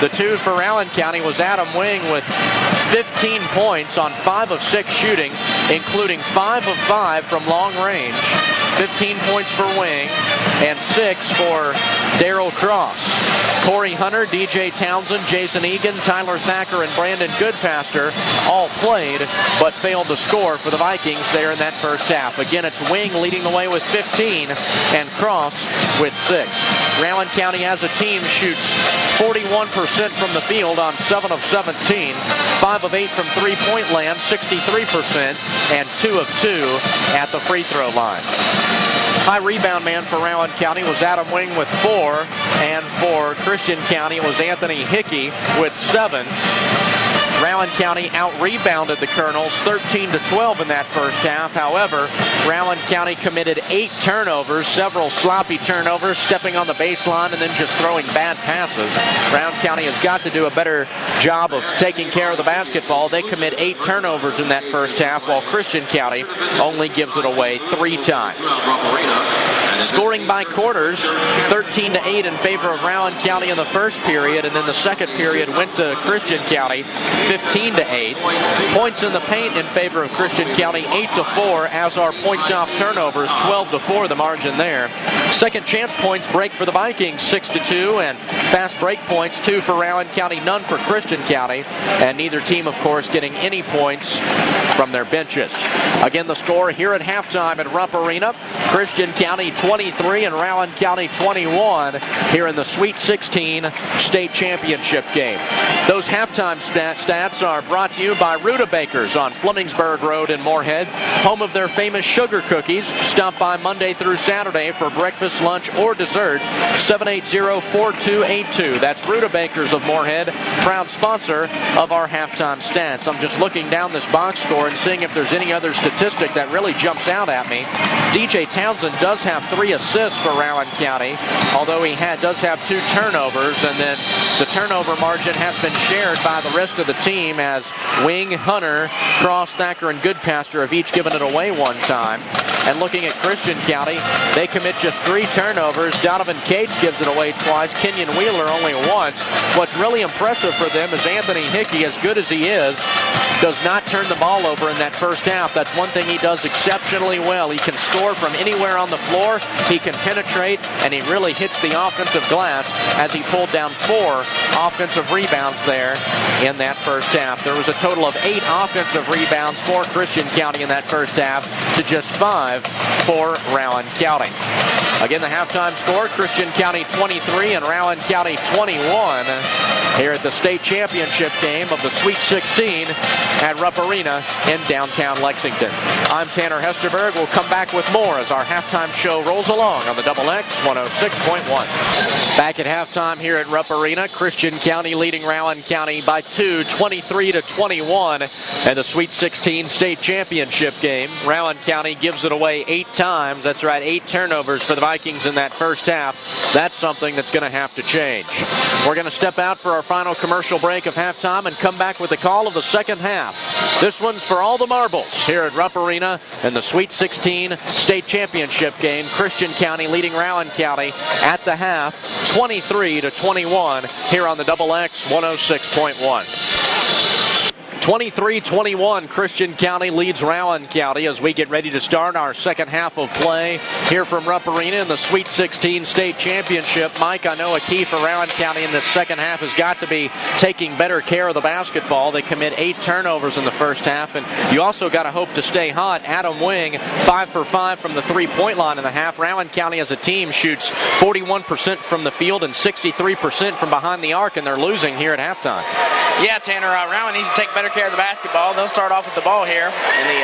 The 2 for Rowan County was Adam Wing with 15 points on 5 of 6 shooting, including 5 of 5 from long range. 15 points for Wing and 6 for Daryl Cross. Corey Hunter, DJ Townsend, Jason Egan, Tyler Thacker, and Brandon Goodpaster all played but failed to score for the Vikings there in that first half. Again, it's Wing leading the way with 15 and Cross with 6. Rowan County as a team shoots 41% from the field on 7 of 17, 5 of 8 from three-point land, 63%, and 2 of 2 at the free throw line. High rebound man for Rowan County was Adam Wing with 4, and for Christian County it was Anthony Hickey with 7. Rowan County out-rebounded the Colonels 13-12 in that first half. However, Rowan County committed 8 turnovers, several sloppy turnovers, stepping on the baseline and then just throwing bad passes. Rowan County has got to do a better job of taking care of the basketball. They commit 8 turnovers in that first half, while Christian County only gives it away 3 times. Scoring by quarters, 13-8 in favor of Rowan County in the first period, and then the second period went to Christian County, 15-8. Points in the paint in favor of Christian County, 8-4, as are points off turnovers, 12-4 the margin there. Second chance points break for the Vikings, 6-2, and fast break points, 2 for Rowan County, none for Christian County, and neither team, of course, getting any points from their benches. Again, the score here at halftime at Rump Arena, Christian County 23 and Rowan County 21 here in the Sweet 16 state championship game. Those halftime stats are brought to you by Rudabakers on Flemingsburg Road in Moorhead, home of their famous sugar cookies. Stop by Monday through Saturday for breakfast, lunch, or dessert. 780-4282. That's Rudabakers of Moorhead, proud sponsor of our halftime stats. I'm just looking down this box score and seeing if there's any other statistic that really jumps out at me. DJ Townsend does have 3 assists for Rowan County, although he does have 2 turnovers, and then the turnover margin has been shared by the rest of the team as Wing, Hunter, Cross, Thacker, and Goodpaster have each given it away 1 time. And looking at Christian County, they commit just 3 turnovers. Donovan Cates gives it away twice. Kenyon Wheeler only once. What's really impressive for them is Anthony Hickey, as good as he is, does not turn the ball over in that first half. That's one thing he does exceptionally well. He can score from anywhere on the floor. He can penetrate, and he really hits the offensive glass as he pulled down 4 offensive rebounds there in that first half. There was a total of 8 offensive rebounds for Christian County in that first half to just 5 for Rowan County. Again, the halftime score, Christian County 23 and Rowan County 21 here at the state championship game of the Sweet 16 at Rupp Arena in downtown Lexington. I'm Tanner Hesterberg. We'll come back with more as our halftime show rolls along on the Double X 106.1. Back at halftime here at Rupp Arena, Christian County leading Rowan County by 2, 23-21 in the Sweet 16 state championship game. Rowan County gives it away 8 times. That's right, 8 turnovers for the Vikings in that first half. That's something that's going to have to change. We're going to step out for our final commercial break of halftime and come back with the call of the second half. This one's for all the marbles here at Rupp Arena in the Sweet 16 state championship game. Christian County leading Rowan County at the half, 23-21 here on the Double X 106.1. 23-21, Christian County leads Rowan County as we get ready to start our second half of play here from Rupp Arena in the Sweet 16 state championship. Mike, I know a key for Rowan County in this second half has got to be taking better care of the basketball. They commit 8 turnovers in the first half, and you also got to hope to stay hot. Adam Wing, 5 for 5 from the three-point line in the half. Rowan County as a team shoots 41% from the field and 63% from behind the arc, and they're losing here at halftime. Yeah, Tanner, Rowan needs to take better care of the basketball. They'll start off with the ball here in the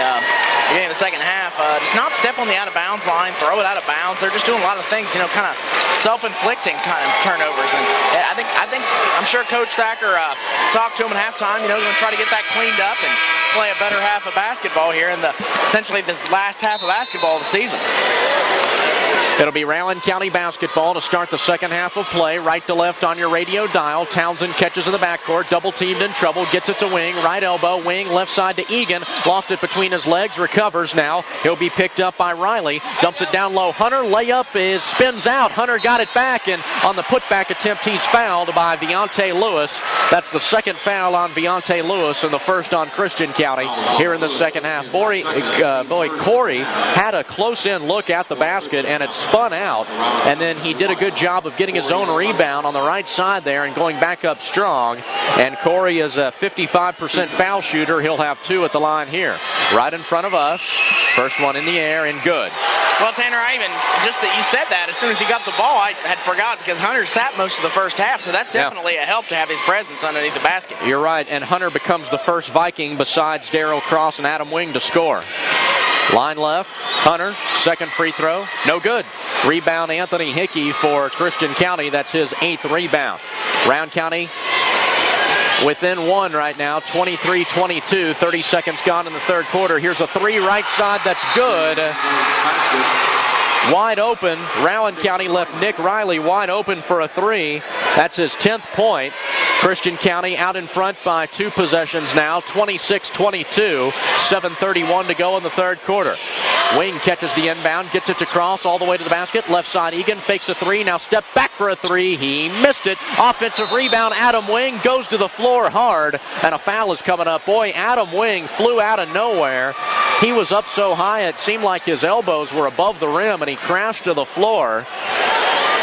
beginning of the second half. Just not step on the out-of-bounds line, throw it out of bounds. They're just doing a lot of things, kind of self-inflicting kind of turnovers. And I'm sure Coach Thacker talked to him at halftime. He's going to try to get that cleaned up and play a better half of basketball here in essentially the last half of basketball of the season. It'll be Rowan County basketball to start the second half of play. Right to left on your radio dial. Townsend catches in the backcourt. Double teamed in trouble. Gets it to Wing. Right elbow. Wing left side to Egan. Lost it between his legs. Recovers now. He'll be picked up by Riley. Dumps it down low. Hunter layup spins out. Hunter got it back, and on the putback attempt he's fouled by Viante Lewis. That's the second foul on Viante Lewis and the first on Christian County here in the second half. Corey had a close-in look at the basket, and it spun out, and then he did a good job of getting his own rebound on the right side there and going back up strong. And Corey is a 55% foul shooter. He'll have 2 at the line here. Right in front of us. First one in the air and good. Well, Tanner, just that you said that, as soon as he got the ball, I had forgot because Hunter sat most of the first half, so that's definitely a help to have his presence underneath the basket. You're right, and Hunter becomes the first Viking besides Darryl Cross and Adam Wing to score. Line left, Hunter, second free throw, no good. Rebound Anthony Hickey for Christian County. That's his 8th rebound. Rowan County within 1 right now, 23-22, 30 seconds gone in the third quarter. Here's a 3 right side that's good. Wide open. Rowan County left Nick Riley wide open for a 3. That's his 10th point. Christian County out in front by 2 possessions now, 26-22, 7:31 to go in the third quarter. Wing catches the inbound, gets it to Cross all the way to the basket. Left side, Egan fakes a 3, now steps back for a 3. He missed it. Offensive rebound, Adam Wing goes to the floor hard, and a foul is coming up. Boy, Adam Wing flew out of nowhere. He was up so high it seemed like his elbows were above the rim, and he crashed to the floor.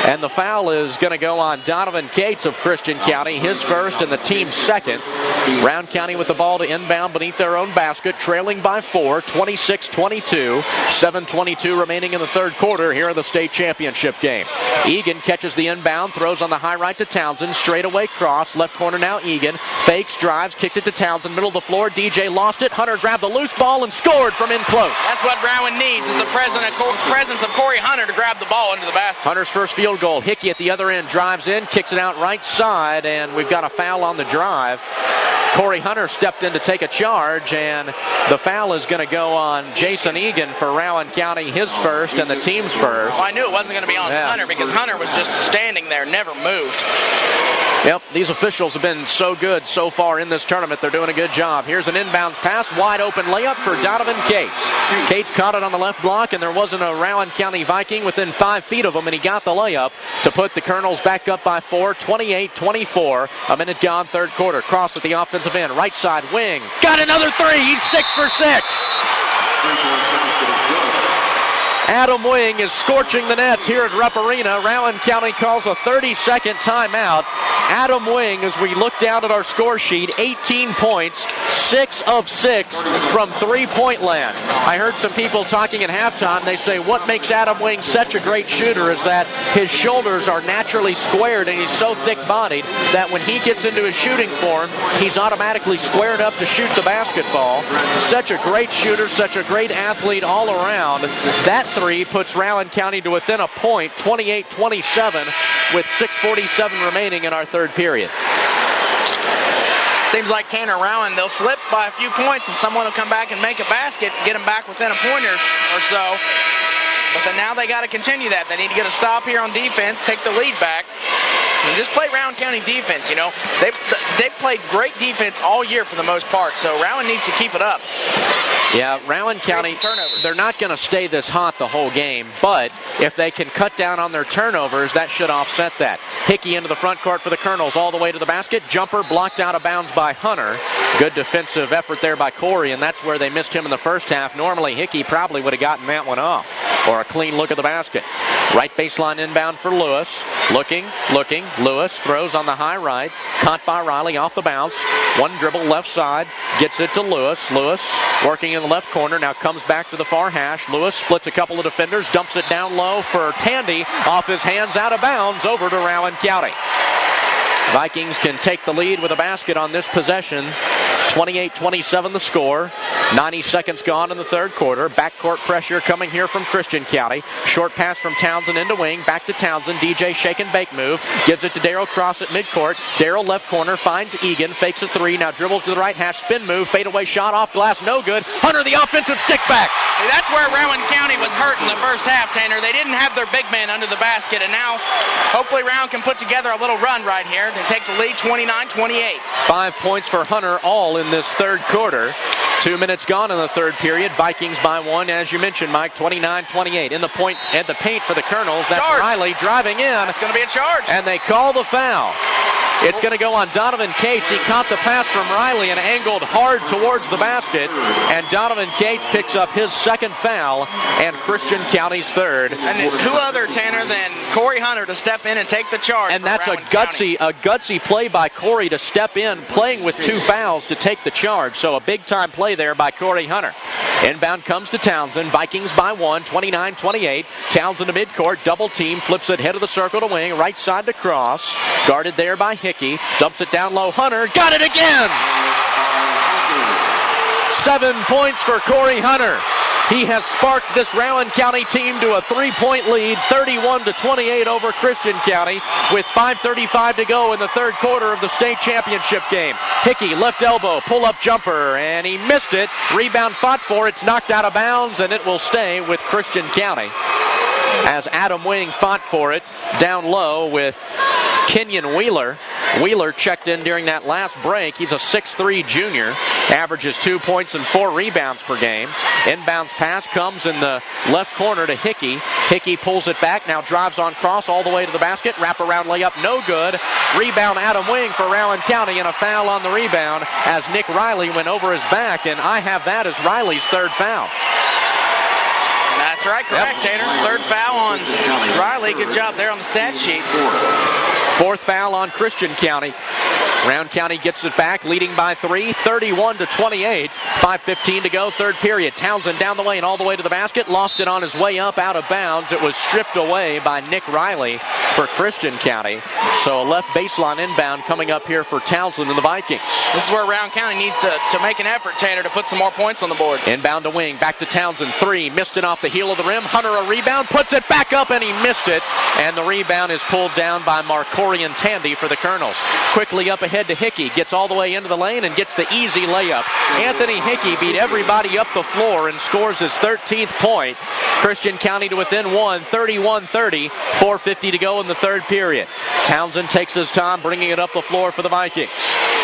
And the foul is going to go on Donovan Cates of Christian County, his first and the team's second. Rowan County with the ball to inbound beneath their own basket, trailing by 4, 26-22, 7:22 remaining in the third quarter here in the state championship game. Egan catches the inbound, throws on the high right to Townsend, straightaway cross, left corner now Egan, fakes, drives, kicks it to Townsend, middle of the floor, DJ lost it, Hunter grabbed the loose ball and scored from in close. That's what Rowan needs, is the presence of Corey Hunter to grab the ball into the basket. Hunter's first field goal. Hickey at the other end drives in, kicks it out right side, and we've got a foul on the drive. Corey Hunter stepped in to take a charge, and the foul is going to go on Jason Egan for Rowan County, his first and the team's first. Well, I knew it wasn't going to be on Hunter because Hunter was just standing there, never moved. Yep, these officials have been so good so far in this tournament. They're doing a good job. Here's an inbounds pass, wide open layup for Donovan Cates. Cates caught it on the left block, and there wasn't a Rowan County Viking within 5 feet of him, and he got the layup to put the Colonels back up by 4, 28-24. A minute gone, third quarter. Cross at the offensive end, right side, Wing. Got another 3. He's 6 for 6. Adam Wing is scorching the nets here at Rupp Arena. Rowan County calls a 30-second timeout. Adam Wing, as we look down at our score sheet, 18 points, 6 of 6 from three-point land. I heard some people talking at halftime. They say what makes Adam Wing such a great shooter is that his shoulders are naturally squared, and he's so thick-bodied that when he gets into his shooting form, he's automatically squared up to shoot the basketball. Such a great shooter, such a great athlete all around. That 3 puts Rowan County to within a point, 28-27, with 6:47 remaining in our third period. Seems like Tanner Rowan, they'll slip by a few points and someone will come back and make a basket, get them back within a point or so. But then now they got to continue that. They need to get a stop here on defense, take the lead back. and just play Rowan County defense. You know, they've played great defense all year for the most part, so Rowan needs to keep it up. Yeah, Rowan County, they're not going to stay this hot the whole game, but if they can cut down on their turnovers, that should offset that. Hickey into the front court for the Colonels, all the way to the basket. Jumper blocked out of bounds by Hunter. Good defensive effort there by Corey, and that's where they missed him in the first half. Normally, Hickey probably would have gotten that one off, or a clean look at the basket. Right baseline inbound for Lewis. Looking. Lewis throws on the high right. Caught by Riley off the bounce. One dribble left side. Gets it to Lewis. Lewis working in the left corner. Now comes back to the far hash. Lewis splits a couple of defenders. Dumps it down low for Tandy. Off his hands, out of bounds, over to Rowan County. Vikings can take the lead with a basket on this possession. 28-27 the score. 90 seconds gone in the third quarter. Backcourt pressure coming here from Christian County. Short pass from Townsend into wing. Back to Townsend. DJ shake and bake move. Gives it to Darrell Cross at midcourt. Darrell left corner finds Egan. Fakes a three. Now dribbles to the right hash. Spin move. Fadeaway shot off glass. No good. Hunter the offensive stick back. See, that's where Rowan County was hurt in the first half, Tanner. They didn't have their big man under the basket, and now hopefully Rowan can put together a little run right here to take the lead 29-28. 5 points for Hunter all in this third quarter. 2 minutes gone in the third period. Vikings by one, as you mentioned, Mike, 29-28. In the point at the paint for the Colonels. That's charge. Riley driving in. It's going to be a charge. And they call the foul. It's going to go on Donovan Cates. He caught the pass from Riley and angled hard towards the basket. And Donovan Cates picks up his second foul and Christian County's third. And who other, Tanner, than Corey Hunter to step in and take the charge? And that's a gutsy play by Corey to step in, playing with two fouls to take the charge. So a big-time play there by Corey Hunter. Inbound comes to Townsend. Vikings by one, 29-28. Townsend to midcourt, double team, flips it head of the circle to wing, right side to Cross. Guarded there by Hickey. Dumps it down low. Hunter got it again! 7 points for Corey Hunter. He has sparked this Rowan County team to a 3-point lead, 31-28 over Christian County, with 5:35 to go in the third quarter of the state championship game. Hickey, left elbow, pull-up jumper, and he missed it. Rebound fought for. It's knocked out of bounds, and it will stay with Christian County. As Adam Wing fought for it down low with Kenyon Wheeler. Wheeler checked in during that last break. He's a 6'3 junior, averages 2 points and 4 rebounds per game. Inbounds pass comes in the left corner to Hickey. Hickey pulls it back, now drives on Cross all the way to the basket. Wraparound layup, no good. Rebound Adam Wing for Rowan County, and a foul on the rebound as Nick Riley went over his back, and I have that as Riley's third foul. That's right, correct, Tanner. Third foul on Riley. Good job there on the stat sheet. Fourth foul on Christian County. Rowan County gets it back, leading by 3, 31-28. 5:15 to go, third period. Townsend down the lane, all the way to the basket. Lost it on his way up, out of bounds. It was stripped away by Nick Riley for Christian County. So a left baseline inbound coming up here for Townsend and the Vikings. This is where Rowan County needs to make an effort, Tanner, to put some more points on the board. Inbound to Wing, back to Townsend. 3, missed it off the heel of the rim. Hunter a rebound, puts it back up, and he missed it. And the rebound is pulled down by Marcorian Tandy for the Colonels. Quickly up ahead to Hickey, gets all the way into the lane and gets the easy layup. Anthony Hickey beat everybody up the floor and scores his 13th point. Christian County to within one, 31-30, 4:50 to go in the third period. Townsend takes his time bringing it up the floor for the Vikings.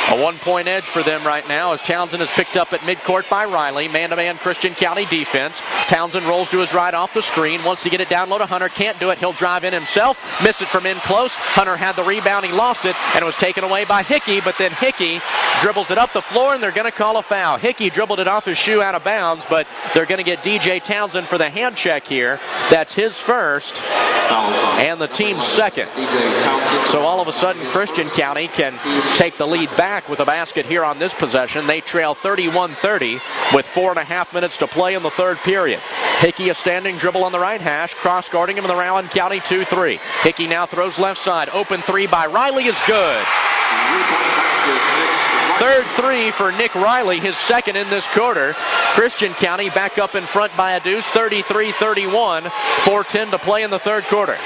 A 1-point edge for them right now as Townsend is picked up at midcourt by Riley. Man-to-man Christian County defense. Townsend rolls to his right off the screen. Wants to get it down low to Hunter. Can't do it. He'll drive in himself. Miss it from in close. Hunter had the rebound. He lost it, and it was taken away by Hickey. But then Hickey dribbles it up the floor, and they're going to call a foul. Hickey dribbled it off his shoe out of bounds, but they're going to get DJ Townsend for the hand check here. That's his first and the team's second. So all of a sudden, Christian County can take the lead back with a basket here on this possession. They trail 31-30 with 4.5 minutes to play in the third period. Hickey a standing dribble on the right hash, cross guarding him in the Rowan County 2-3. Hickey now throws left side. Open 3 by Riley is good. Third 3 for Nick Riley, his second in this quarter. Christian County back up in front by a deuce, 33-31. 4:10 to play in the third quarter.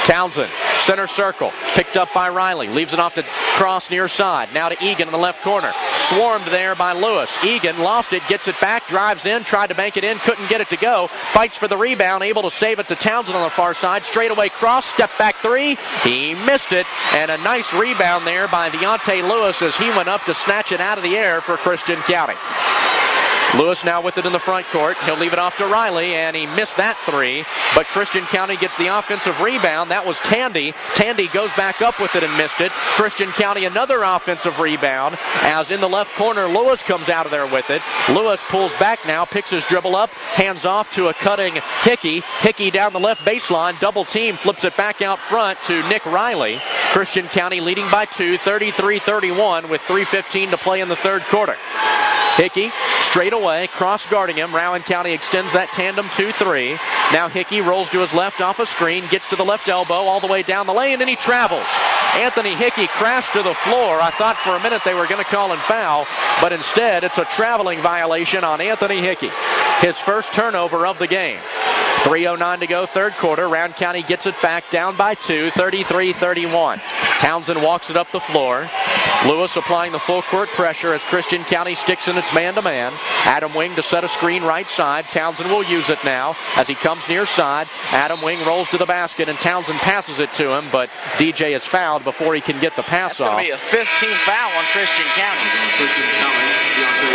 Townsend, center circle, picked up by Riley, leaves it off to Cross near side. Now to Egan in the left corner. swarmed there by Lewis. Egan lost it, gets it back, drives in, tried to bank it in, couldn't get it to go. Fights for the rebound, able to save it to Townsend on the far side. Straightaway cross, step back three. He missed it, and a nice rebound there by Deontay Lewis as he went up to snatch it out of the air for Christian County. Lewis now with it in the front court. He'll leave it off to Riley, and he missed that three. But Christian County gets the offensive rebound. That was Tandy. Tandy goes back up with it and missed it. Christian County another offensive rebound as in the left corner Lewis comes out of there with it. Lewis pulls back now, picks his dribble up, hands off to a cutting Hickey. Hickey down the left baseline, double team, flips it back out front to Nick Riley. Christian County leading by 2, 33-31 with 3:15 to play in the third quarter. Hickey straight away, cross guarding him. Rowan County extends that tandem 2-3. Now Hickey rolls to his left off a screen, gets to the left elbow all the way down the lane, and he travels. Anthony Hickey crashed to the floor. I thought for a minute they were going to call him foul, but instead it's a traveling violation on Anthony Hickey. His first turnover of the game. 3:09 to go, third quarter. Rowan County gets it back down by 2, 33-31. Townsend walks it up the floor. Lewis applying the full court pressure as Christian County sticks in its man-to-man. Adam Wing to set a screen right side. Townsend will use it now as he comes near side. Adam Wing rolls to the basket and Townsend passes it to him, but DJ is fouled before he can get the pass off. That's going to be a 15th foul on Christian County.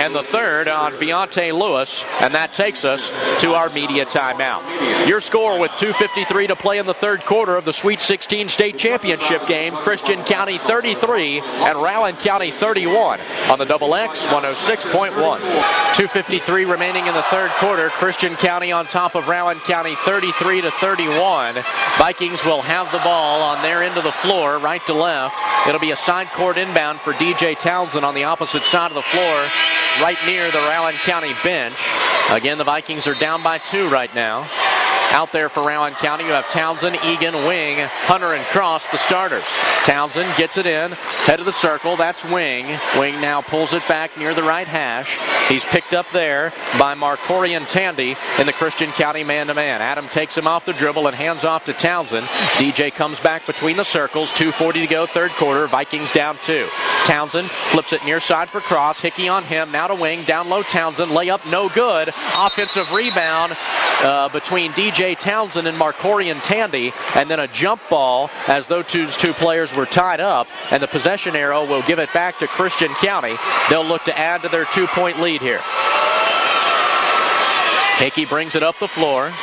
And the third on Deontay Lewis, and that takes us to our media timeout. Your score with 2:53 to play in the third quarter of the Sweet 16 state championship game. Christian County 33 and Rowan County 31 on the Double X 106.1. 2:53 remaining in the third quarter. Christian County on top of Rowan County 33-31. Vikings will have the ball on their end of the floor, right to left. It'll be a side court inbound for DJ Townsend on the opposite side of the floor, right near the Rowan County bench. Again, the Vikings are down by 2 right now. Out there for Rowan County, you have Townsend, Egan, Wing, Hunter, and Cross, the starters. Townsend gets it in, head of the circle, that's Wing. Wing now pulls it back near the right hash. He's picked up there by Marcorian Tandy in the Christian County man-to-man. Adam takes him off the dribble and hands off to Townsend. DJ comes back between the circles, 2:40 to go, third quarter. Vikings down 2. Townsend flips it near side for Cross. Hickey on him, now to Wing, down low Townsend, layup no good. Offensive rebound between DJ Townsend and Marcorian Tandy, and then a jump ball as those two players were tied up, and the possession arrow will give it back to Christian County. They'll look to add to their 2-point lead here. Hickey brings it up the floor.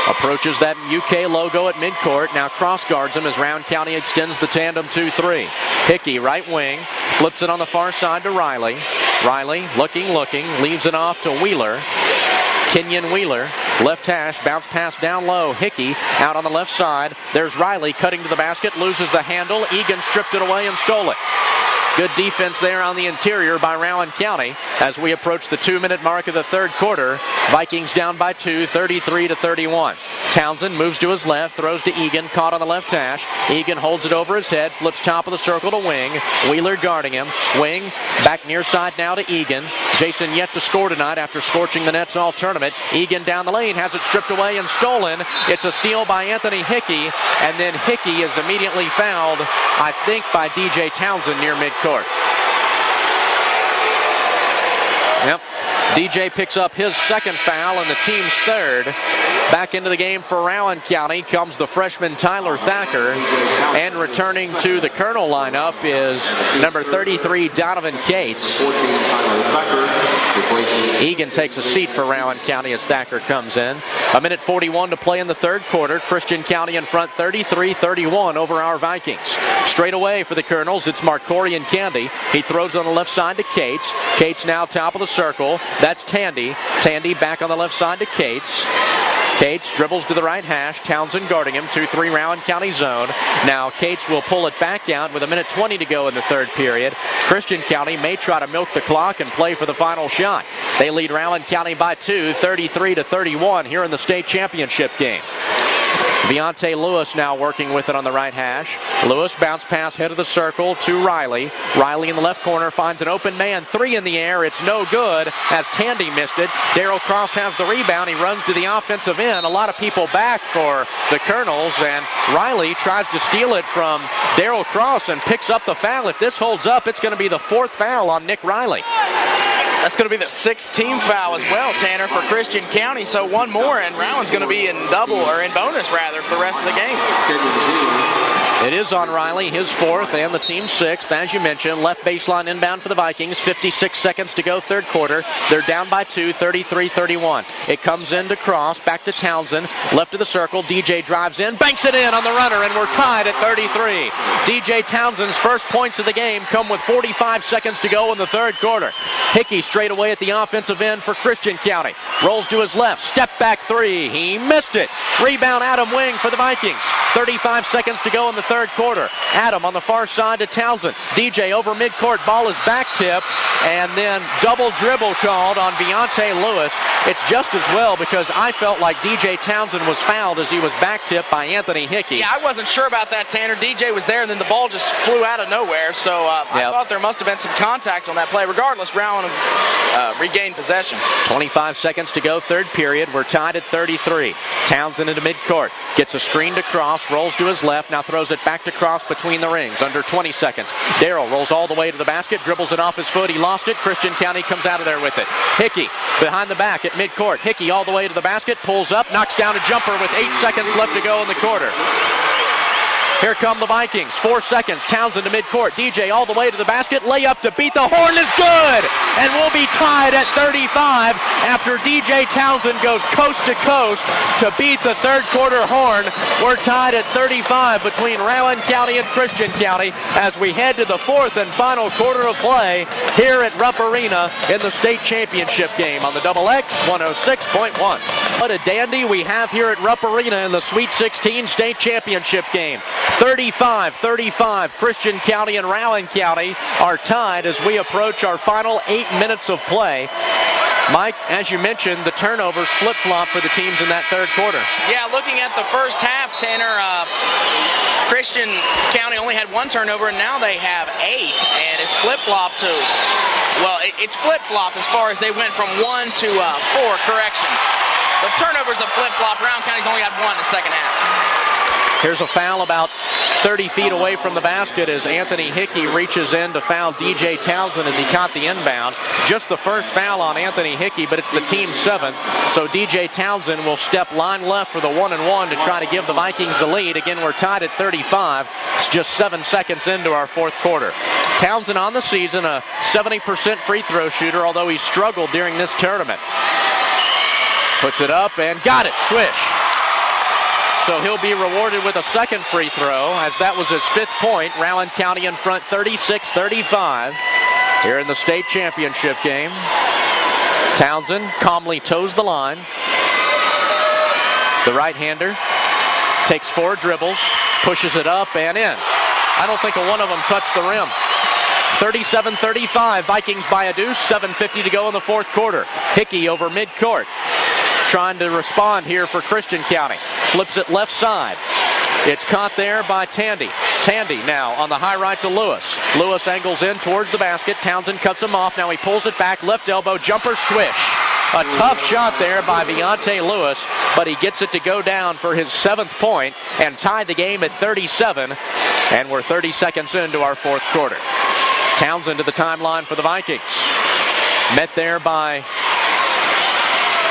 Approaches that UK logo at midcourt. Now cross guards him as Rowan County extends the tandem 2-3. Hickey, right wing, flips it on the far side to Riley. Riley looking, leaves it off to Wheeler. Kenyon Wheeler, left hash, bounce pass down low. Hickey out on the left side. There's Riley cutting to the basket, loses the handle. Egan stripped it away and stole it. Good defense there on the interior by Rowan County as we approach the 2-minute mark of the third quarter. Vikings down by 2, 33-31. Townsend moves to his left, throws to Egan, caught on the left hash. Egan holds it over his head, flips top of the circle to Wing. Wheeler guarding him. Wing back near side now to Egan. Jason yet to score tonight after scorching the nets all tournament. Egan down the lane, has it stripped away and stolen. It's a steal by Anthony Hickey, and then Hickey is immediately fouled, I think, by DJ Townsend near midcourt. Yep. DJ picks up his second foul and the team's third. Back into the game for Rowan County comes the freshman Tyler Thacker. And returning to the Colonel lineup is number 33, Donovan Cates. Egan takes a seat for Rowan County as Thacker comes in. 1:41 to play in the third quarter. Christian County in front 33-31 over our Vikings. Straight away for the Colonels, it's Marcorian Candy. He throws on the left side to Cates. Cates now top of the circle. That's Tandy. Tandy back on the left side to Cates. Cates dribbles to the right hash. Townsend guarding him. 2-3 Rowan County zone. Now Cates will pull it back out with 1:20 to go in the third period. Christian County may try to milk the clock and play for the final shot. They lead Rowan County by 2, 33-31 here in the state championship game. Viante Lewis now working with it on the right hash. Lewis bounce pass head of the circle to Riley. Riley in the left corner finds an open man. 3 in the air. It's no good as Tandy missed it. Darrell Cross has the rebound. He runs to the offensive end. A lot of people back for the Colonels, and Riley tries to steal it from Darrell Cross and picks up the foul. If this holds up, it's going to be the 4th foul on Nick Riley. That's going to be the 6th team foul as well, Tanner, for Christian County. So one more, and Rowan's going to be in bonus rather for the rest of the game. It is on Riley, his 4th and the team's 6th. As you mentioned, left baseline inbound for the Vikings. 56 seconds to go, 3rd quarter. They're down by 2, 33-31. It comes into Cross, back to Townsend, left of the circle. DJ drives in, banks it in on the runner, and we're tied at 33. DJ Townsend's first points of the game come with 45 seconds to go in the 3rd quarter. Hickey straight away at the offensive end for Christian County. Rolls to his left, step back 3. He missed it. Rebound Adam Wing for the Vikings. 35 seconds to go in the 3rd quarter. Adam on the far side to Townsend. DJ over midcourt. Ball is back tipped, and then double dribble called on Viante Lewis. It's just as well because I felt like DJ Townsend was fouled as he was back tipped by Anthony Hickey. Yeah, I wasn't sure about that, Tanner. DJ was there, and then the ball just flew out of nowhere. So I thought there must have been some contact on that play. Regardless, Rowan regained possession. 25 seconds to go, 3rd period. We're tied at 33. Townsend into midcourt. Gets a screen to Cross. Rolls to his left. Now throws it back to Cross between the rings. Under 20 seconds. Darrell rolls all the way to the basket. Dribbles it off his foot. He lost it. Christian County comes out of there with it. Hickey behind the back at midcourt. Hickey all the way to the basket. Pulls up. Knocks down a jumper with 8 seconds left to go in the quarter. Here come the Vikings. 4 seconds. Townsend to midcourt. DJ all the way to the basket. Layup to beat the horn is good. And we'll be tied at 35 after DJ Townsend goes coast to coast to beat the 3rd quarter horn. We're tied at 35 between Rowan County and Christian County as we head to the 4th and final quarter of play here at Rupp Arena in the state championship game on the Double X 106.1. What a dandy we have here at Rupp Arena in the Sweet 16 state championship game. 35-35, Christian County and Rowan County are tied as we approach our final 8 minutes of play. Mike, as you mentioned, the turnovers flip-flop for the teams in that 3rd quarter. Yeah, looking at the first half, Tanner, Christian County only had 1 turnover, and now they have 8, and it's flip-flop to, it's flip-flop as far as they went from 1 to 4, correction. The turnovers of flip-flop. Rowan County's only had 1 in the second half. Here's a foul about 30 feet away from the basket as Anthony Hickey reaches in to foul DJ Townsend as he caught the inbound. Just the first foul on Anthony Hickey, but it's the team's 7th. So DJ Townsend will step line left for the 1-and-1 to try to give the Vikings the lead. Again, we're tied at 35. It's just 7 seconds into our 4th quarter. Townsend on the season, a 70% free throw shooter, although he struggled during this tournament. Puts it up and got it. Swish. So he'll be rewarded with a 2nd free throw as that was his 5th point. Rowan County in front 36-35 here in the state championship game. Townsend calmly toes the line. The right-hander takes 4 dribbles, pushes it up and in. I don't think one of them touched the rim. 37-35, Vikings by a deuce, 7:50 to go in the 4th quarter. Hickey over midcourt, trying to respond here for Christian County. Flips it left side. It's caught there by Tandy. Tandy now on the high right to Lewis. Lewis angles in towards the basket. Townsend cuts him off. Now he pulls it back. Left elbow jumper swish. A tough shot there by Viante Lewis, but he gets it to go down for his 7th point and tie the game at 37. And we're 30 seconds into our 4th quarter. Townsend to the timeline for the Vikings. Met there by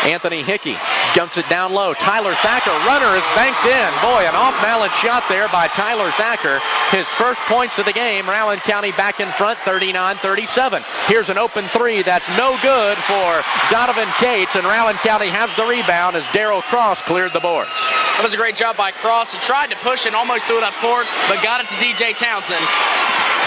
Anthony Hickey. Dumps it down low. Tyler Thacker, runner, is banked in. Boy, an off-balance shot there by Tyler Thacker. His first points of the game. Rowan County back in front, 39-37. Here's an open 3 that's no good for Donovan Cates, and Rowan County has the rebound as Darrell Cross cleared the boards. That was a great job by Cross. He tried to push it, almost threw it up court, but got it to DJ Townsend.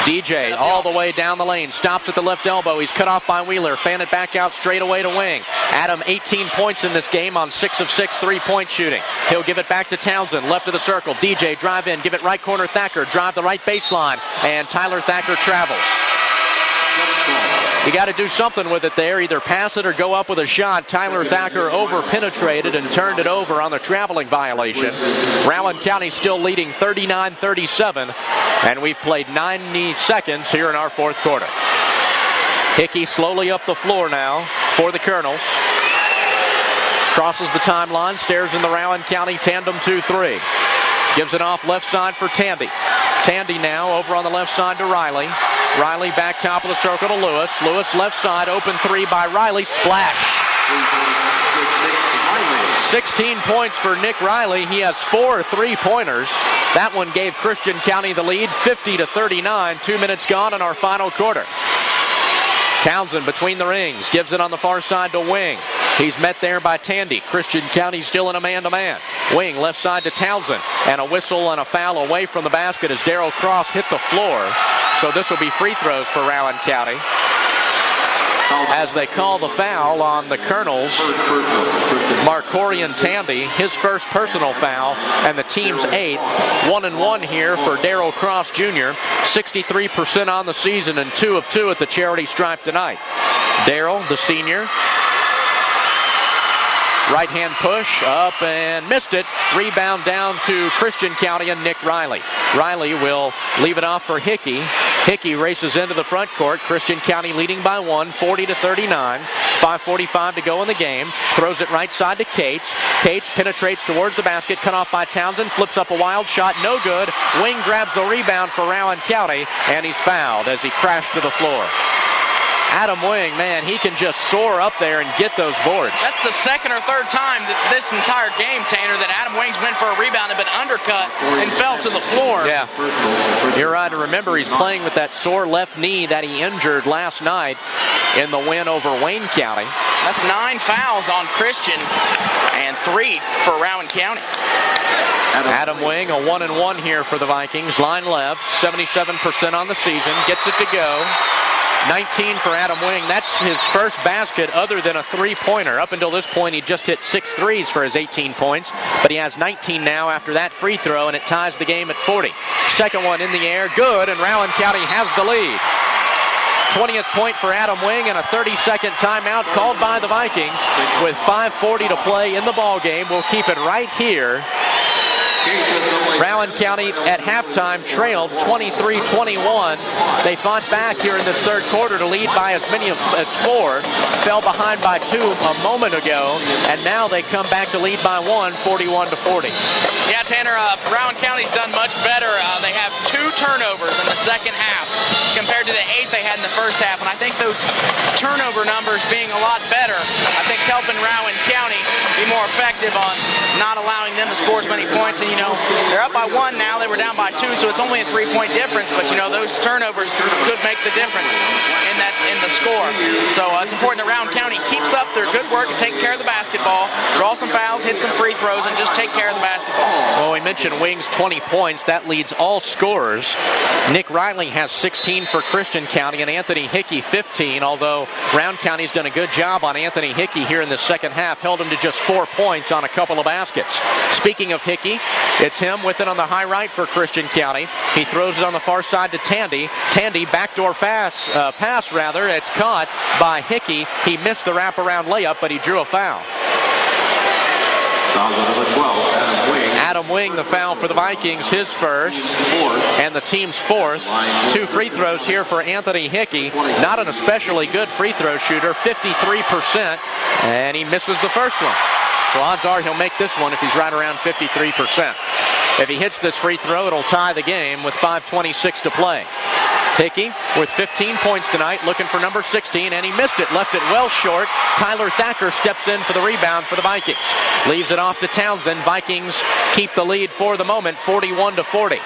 DJ all the way down the lane, stops at the left elbow. He's cut off by Wheeler. Fan it back out straight away to Wing. Adam 18 points in this game on 6 of 6 3-point shooting. He'll give it back to Townsend, left of the circle. DJ drive in, give it right corner Thacker, drive the right baseline, and Tyler Thacker travels. You got to do something with it there. Either pass it or go up with a shot. Tyler Thacker over-penetrated and turned it over on the traveling violation. Rowan County still leading 39-37, and we've played 90 seconds here in our fourth quarter. Hickey slowly up the floor now for the Colonels. Crosses the timeline, stares in the Rowan County tandem 2-3. Gives it off left side for Tandy. Tandy now over on the left side to Riley. Riley back top of the circle to Lewis. Lewis left side, open three by Riley. Splash. 16 points for Nick Riley. He has 4 3-pointers. That one gave Christian County the lead, 50-39. 2 minutes gone in our final quarter. Townsend between the rings, gives it on the far side to Wing. He's met there by Tandy. Christian County still in a man-to-man. Wing left side to Townsend, and a whistle and a foul away from the basket as Darrell Cross hit the floor. So this will be free throws for Rowan County, as they call the foul on the Colonels. Marcorian Tandy, his first personal foul, and the team's 8th. 1-1 here for Darrell Cross Jr. 63% on the season and 2 of 2 at the charity stripe tonight. Darrell, the senior. Right-hand push, up and missed it. Rebound down to Christian County and Nick Riley. Riley will leave it off for Hickey. Hickey races into the front court. Christian County leading by 1, 40-39. 5:45 to go in the game. Throws it right side to Cates. Cates penetrates towards the basket, cut off by Townsend. Flips up a wild shot, no good. Wing grabs the rebound for Rowan County, and he's fouled as he crashed to the floor. Adam Wing, man, he can just soar up there and get those boards. That's the second or third time that this entire game, Tanner, that Adam Wing's went for a rebound and been undercut and fell to the floor. Yeah, you're right. Remember, he's playing with that sore left knee that he injured last night in the win over Wayne County. That's 9 fouls on Christian and 3 for Rowan County. Adam Wing, a 1-1 here for the Vikings. Line left, 77% on the season. Gets it to go. 19 for Adam Wing. That's his first basket other than a 3-pointer. Up until this point, he just hit 6 threes for his 18 points, but he has 19 now after that free throw, and it ties the game at 40. Second one in the air, good, and Rowan County has the lead. 20th point for Adam Wing, and a 30-second timeout called by the Vikings with 5:40 to play in the ball game. We'll keep it right here. Rowan County at halftime trailed 23-21. They fought back here in this third quarter to lead by as many as 4. Fell behind by 2 a moment ago, and now they come back to lead by 1, 41-40. Yeah, Tanner, Rowan County's done much better. They have 2 turnovers in the second half compared to the 8 they had in the first half, and I think those turnover numbers being a lot better, I think, is helping Rowan County be more effective on not allowing them to score as many points. And, you know, they're up by 1 now. They were down by 2, so it's only a 3-point difference. But, you know, those turnovers could make the difference in the score. So it's important that Rowan County keeps up their good work and take care of the basketball, draw some fouls, hit some free throws, and just take care of the basketball. Well, we mentioned Wing's 20 points. That leads all scorers. Nick Riley has 16 for Christian County, and Anthony Hickey 15, although Rowan County's done a good job on Anthony Hickey here in the second half, held him to just 4 points on a couple of baskets. Speaking of Hickey, it's him with it on the high right for Christian County. He throws it on the far side to Tandy. Tandy, backdoor pass. It's caught by Hickey. He missed the wraparound layup, but he drew a foul. Adam Wing, the foul for the Vikings, his first, and the team's 4th. 2 free throws here for Anthony Hickey. Not an especially good free throw shooter, 53%, and he misses the first one. So odds are he'll make this one if he's right around 53%. If he hits this free throw, it'll tie the game with 5:26 to play. Hickey with 15 points tonight, looking for number 16, and he missed it, left it well short. Tyler Thacker steps in for the rebound for the Vikings. Leaves it off to Townsend. Vikings keep the lead for the moment, 41-40.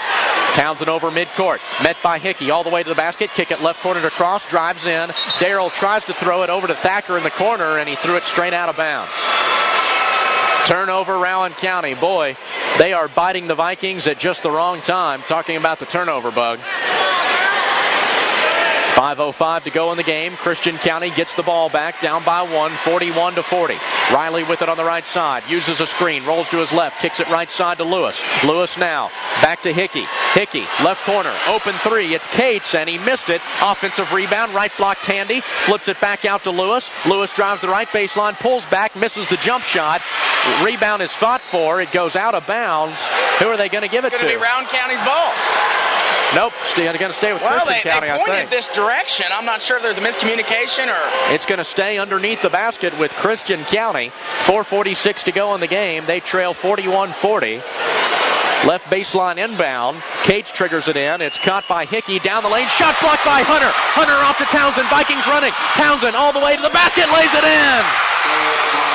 Townsend over midcourt, met by Hickey all the way to the basket. Kick it left corner to Cross, drives in. Darrell tries to throw it over to Thacker in the corner, and he threw it straight out of bounds. Turnover, Rowan County. Boy, they are biting the Vikings at just the wrong time. Talking about the turnover bug. 5:05 to go in the game. Christian County gets the ball back, down by 1, 41-40. Riley with it on the right side, uses a screen, rolls to his left, kicks it right side to Lewis. Lewis now back to Hickey. Hickey, left corner, open three. It's Cates, and he missed it. Offensive rebound, right block Tandy, flips it back out to Lewis. Lewis drives the right baseline, pulls back, misses the jump shot. Rebound is fought for. It goes out of bounds. Who are they going to give it to? It's going to be Round County's ball. Nope, they're going to stay with Christian County, they pointed this direction. I'm not sure if there's a miscommunication or... It's going to stay underneath the basket with Christian County. 4:46 to go in the game. They trail 41-40. Left baseline inbound. Cates triggers it in. It's caught by Hickey. Down the lane. Shot blocked by Hunter. Hunter off to Townsend. Vikings running. Townsend all the way to the basket. Lays it in.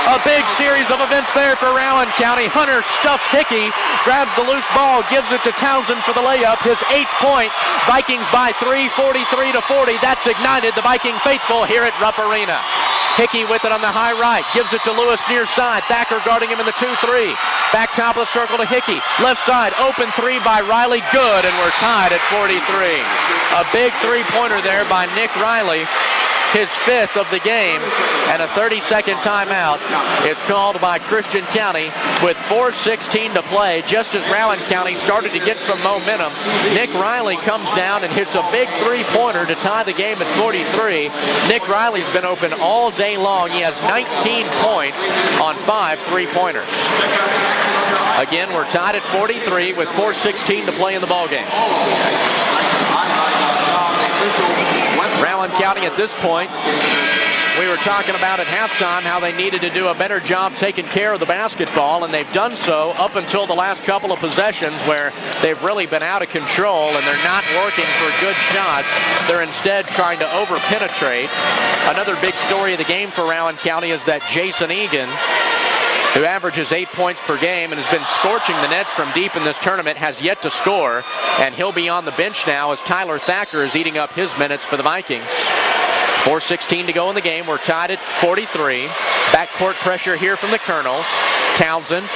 A big series of events there for Rowan County. Hunter stuffs Hickey, grabs the loose ball, gives it to Townsend for the layup. His 8th point. Vikings by 3, 43-40. That's ignited the Viking faithful here at Rupp Arena. Hickey with it on the high right, gives it to Lewis near side. Thacker guarding him in the 2-3. Back top of the circle to Hickey. Left side, open three by Riley. Good, and we're tied at 43. A big three-pointer there by Nick Riley. His 5th of the game, and a 30-second timeout is called by Christian County with 4:16 to play. Just as Rowan County started to get some momentum, Nick Riley comes down and hits a big three-pointer to tie the game at 43. Nick Riley's been open all day long. He has 19 points on 5 three-pointers. Again, we're tied at 43 with 4:16 to play in the ballgame. Rowan County at this point, we were talking about at halftime how they needed to do a better job taking care of the basketball, and they've done so up until the last couple of possessions where they've really been out of control and they're not working for good shots. They're instead trying to over-penetrate. Another big story of the game for Rowan County is that Jason Egan, who averages 8 points per game and has been scorching the nets from deep in this tournament, has yet to score, and he'll be on the bench now as Tyler Thacker is eating up his minutes for the Vikings. 4:16 to go in the game. We're tied at 43. Backcourt pressure here from the Colonels. Townsend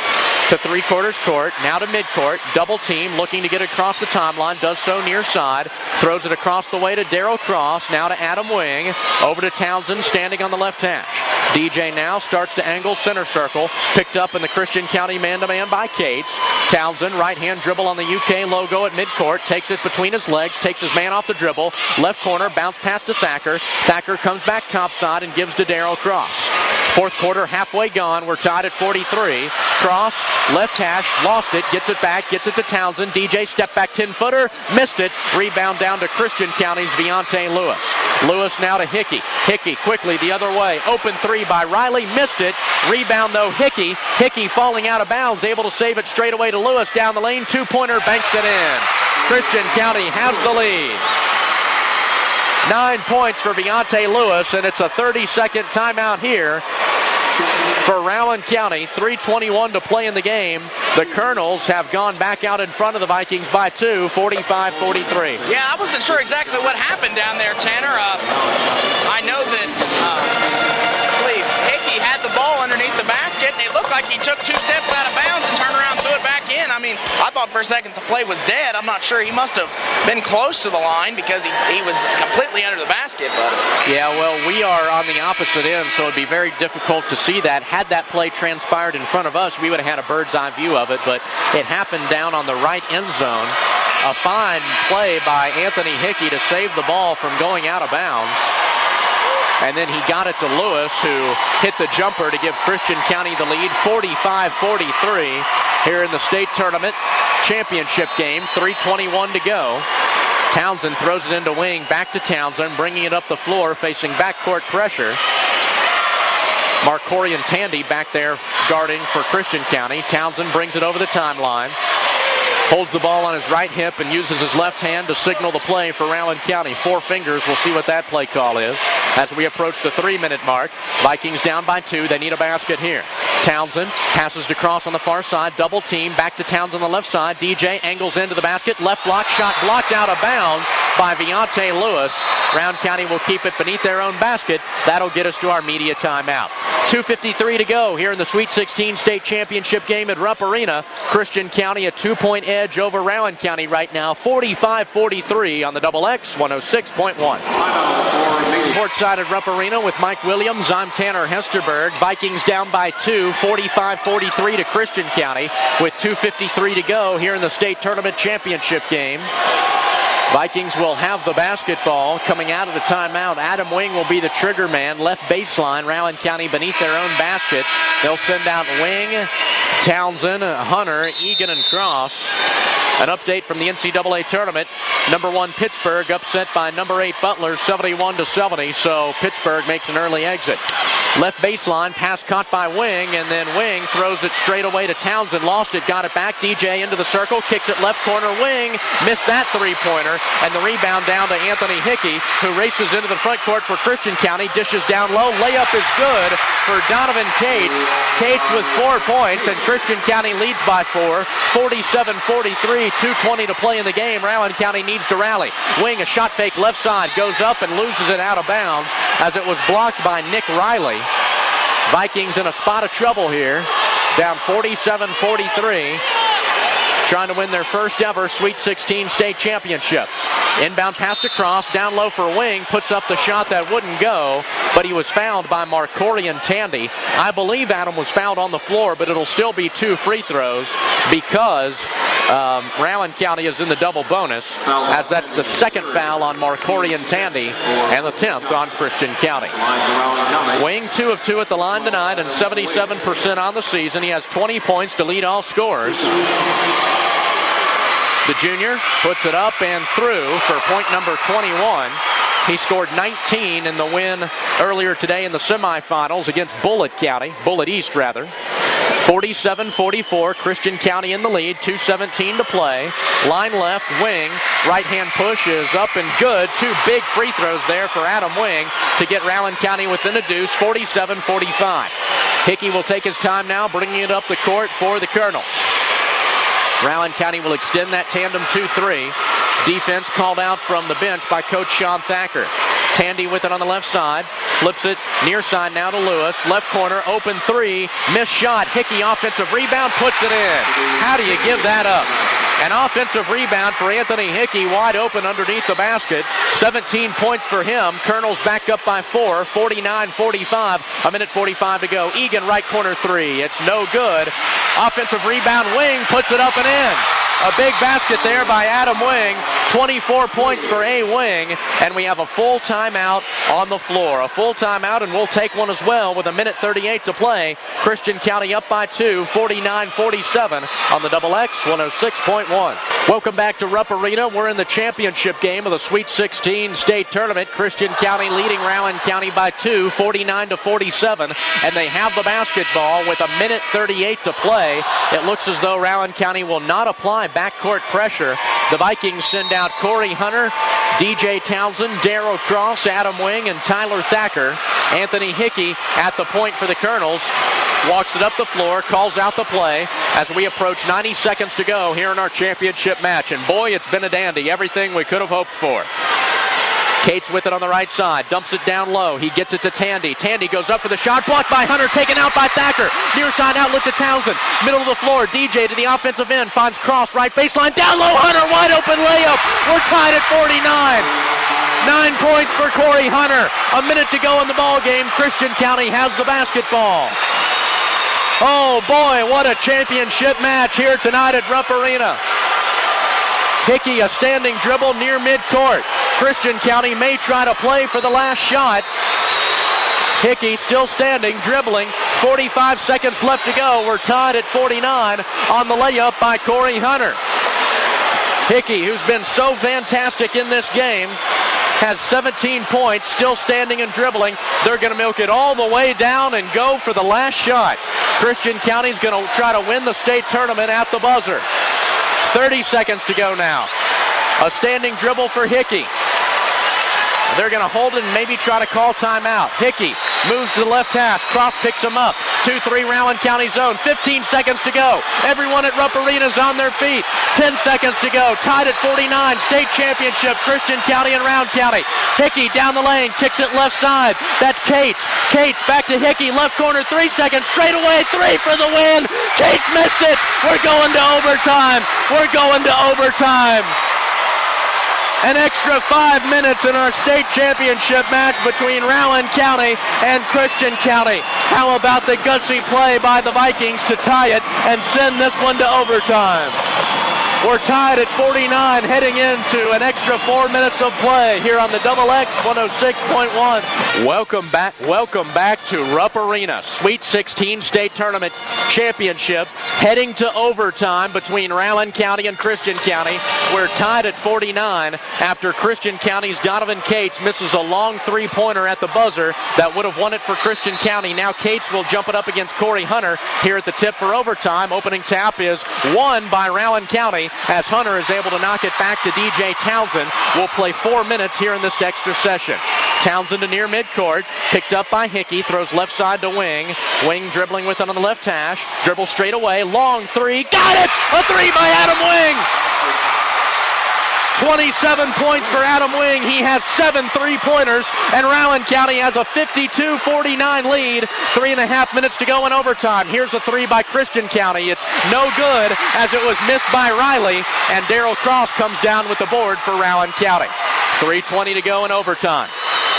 to three-quarters court, now to midcourt. Double team, looking to get across the timeline. Does so near side. Throws it across the way to Darryl Cross. Now to Adam Wing. Over to Townsend, standing on the left hash. DJ now starts to angle center circle. Picked up in the Christian County man-to-man by Cates. Townsend, right-hand dribble on the UK logo at midcourt. Takes it between his legs. Takes his man off the dribble. Left corner, bounce pass to Thacker. Thacker comes back topside and gives to Darryl Cross. Fourth quarter halfway gone. We're tied at 43. Cross, left hash, lost it, gets it back, gets it to Townsend. DJ step back 10-footer, missed it. Rebound down to Christian County's Viante Lewis. Lewis now to Hickey. Hickey quickly the other way. Open three by Riley, missed it. Rebound though Hickey. Hickey falling out of bounds, able to save it straight away to Lewis down the lane. Two-pointer, banks it in. Christian County has the lead. 9 points for Viante Lewis, and it's a 30-second timeout here for Rowan County. 3:21 to play in the game. The Colonels have gone back out in front of the Vikings by 2, 45-43. Yeah, I wasn't sure exactly what happened down there, Tanner. I know that I believe Hickey had the ball underneath the basket, and it looked like he took 2 steps out of bounds and turned around and threw it back in. I mean, I thought for a second the play was dead. I'm not sure. He must have been close to the line because he was completely under the basket. But yeah, well, we are on the opposite end, so it'd be very difficult to see that. Had that play transpired in front of us, we would have had a bird's eye view of it, but it happened down on the right end zone. A fine play by Anthony Hickey to save the ball from going out of bounds. And then he got it to Lewis, who hit the jumper to give Christian County the lead, 45-43 here in the state tournament championship game. 3:21 to go. Townsend throws it into Wing, back to Townsend, bringing it up the floor, facing backcourt pressure. Marcorian Tandy back there guarding for Christian County. Townsend brings it over the timeline. Holds the ball on his right hip and uses his left hand to signal the play for Rowan County. 4 fingers. We'll see what that play call is as we approach the 3-minute mark. Vikings down by 2. They need a basket here. Townsend passes to Cross on the far side. Double team. Back to Townsend on the left side. DJ angles into the basket. Left block shot blocked out of bounds. by Viante Lewis. Round County will keep it beneath their own basket. That'll get us to our media timeout. 2:53 to go here in the Sweet 16 state championship game at Rupp Arena. Christian County a 2-point edge over Rowan County right now, 45-43 on the Double X 106.1. Courtside at Rupp Arena with Mike Williams. I'm Tanner Hesterberg. Vikings down by 2, 45-43 to Christian County with 2:53 to go here in the state tournament championship game. Vikings will have the basketball coming out of the timeout. Adam Wing will be the trigger man. Left baseline, Rowan County beneath their own basket. They'll send out Wing, Townsend, Hunter, Egan, and Cross. An update from the NCAA tournament. Number 1 Pittsburgh upset by number 8 Butler 71-70, so Pittsburgh makes an early exit. Left baseline, pass caught by Wing, and then Wing throws it straight away to Townsend. Lost it, got it back. DJ into the circle, kicks it left corner. Wing missed that three-pointer, and the rebound down to Anthony Hickey, who races into the front court for Christian County. Dishes down low. Layup is good for Donovan Cates. Cates with 4 points, and Christian County leads by 4. 47-43, 2:20 to play in the game. Rowan County needs to rally. Wing, a shot fake left side, goes up and loses it out of bounds as it was blocked by Nick Riley. Vikings in a spot of trouble here, down 47-43, trying to win their first ever Sweet 16 state championship. Inbound pass to Cross, down low for Wing, puts up the shot that wouldn't go, but he was fouled by Marcorian Tandy. I believe Adam was fouled on the floor, but it'll still be 2 free throws because Rowan County is in the double bonus, as that's the second foul on Marcorian Tandy and the 10th on Christian County. Wing 2 of 2 at the line tonight and 77% on the season. He has 20 points to lead all scorers. The junior puts it up and through for point number 21. He scored 19 in the win earlier today in the semifinals against Bullitt East rather. 47-44, Christian County in the lead, 2:17 to play. Line left, Wing, right-hand push is up and good. 2 big free throws there for Adam Wing to get Rowan County within a deuce, 47-45. Hickey will take his time now, bringing it up the court for the Colonels. Rowan County will extend that tandem 2-3. Defense called out from the bench by Coach Sean Thacker. Tandy with it on the left side. Flips it near side now to Lewis. Left corner, open 3. Missed shot. Hickey offensive rebound, puts it in. How do you give that up? An offensive rebound for Anthony Hickey, wide open underneath the basket. 17 points for him. Colonels back up by 4, 49-45. 1:45 to go. Egan right corner 3. It's no good. Offensive rebound, Wing puts it up and in. A big basket there by Adam Wing. 24 points for A. Wing, and we have a full timeout on the floor. A full timeout, and we'll take one as well with 1:38 to play. Christian County up by 2, 49-47 on the Double X 106.1. Welcome back to Rupp Arena. We're in the championship game of the Sweet 16 state tournament. Christian County leading Rowan County by 2, 49-47, and they have the basketball with 1:38 to play. It looks as though Rowan County will not apply backcourt pressure. The Vikings send out Corey Hunter, DJ Townsend, Darryl Cross, Adam Wing, and Tyler Thacker. Anthony Hickey at the point for the Colonels. Walks it up the floor, calls out the play as we approach 90 seconds to go here in our championship match. And boy, it's been a dandy. Everything we could have hoped for. Cates with it on the right side, dumps it down low. He gets it to Tandy. Tandy goes up for the shot, blocked by Hunter, taken out by Thacker. Near side outlet to Townsend. Middle of the floor, DJ to the offensive end, finds Cross, right baseline, down low, Hunter, wide open layup. We're tied at 49. 9 points for Corey Hunter. A minute to go in the ball game. Christian County has the basketball. Oh boy, what a championship match here tonight at Rupp Arena. Hickey, a standing dribble near midcourt. Christian County may try to play for the last shot. Hickey still standing, dribbling. 45 seconds left to go. We're tied at 49 on the layup by Corey Hunter. Hickey, who's been so fantastic in this game, has 17 points, still standing and dribbling. They're going to milk it all the way down and go for the last shot. Christian County's going to try to win the state tournament at the buzzer. 30 seconds to go now. A standing dribble for Hickey. They're going to hold it and maybe try to call timeout. Hickey moves to the left half. Cross picks him up. 2-3 Rowan County zone. 15 seconds to go. Everyone at Rupp Arena is on their feet. 10 seconds to go. Tied at 49. State championship, Christian County and Rowan County. Hickey down the lane, kicks it left side. That's Cates. Cates back to Hickey, left corner, 3 seconds, straight away, 3 for the win. Cates missed it. We're going to overtime. We're going to overtime. An extra 5 minutes in our state championship match between Rowan County and Christian County. How about the gutsy play by the Vikings to tie it and send this one to overtime? We're tied at 49, heading into an extra 4 minutes of play here on the Double X 106.1. Welcome back to Rupp Arena. Sweet 16 State Tournament Championship, heading to overtime between Rowan County and Christian County. We're tied at 49 after Christian County's Donovan Cates misses a long three-pointer at the buzzer that would have won it for Christian County. Now Cates will jump it up against Corey Hunter here at the tip for overtime. Opening tap is won by Rowan County, as Hunter is able to knock it back to DJ Townsend. We'll play 4 minutes here in this extra session. Townsend to near midcourt, picked up by Hickey, throws left side to Wing. Wing dribbling with it on the left hash, dribbles straight away, long three, got it! A three by Adam Wing! 27 points for Adam Wing. He has 7 3-pointers, and Rowan County has a 52-49 lead. 3.5 minutes to go in overtime. Here's a three by Christian County. It's no good, as it was missed by Riley, and Darrell Cross comes down with the board for Rowan County. 3:20 to go in overtime.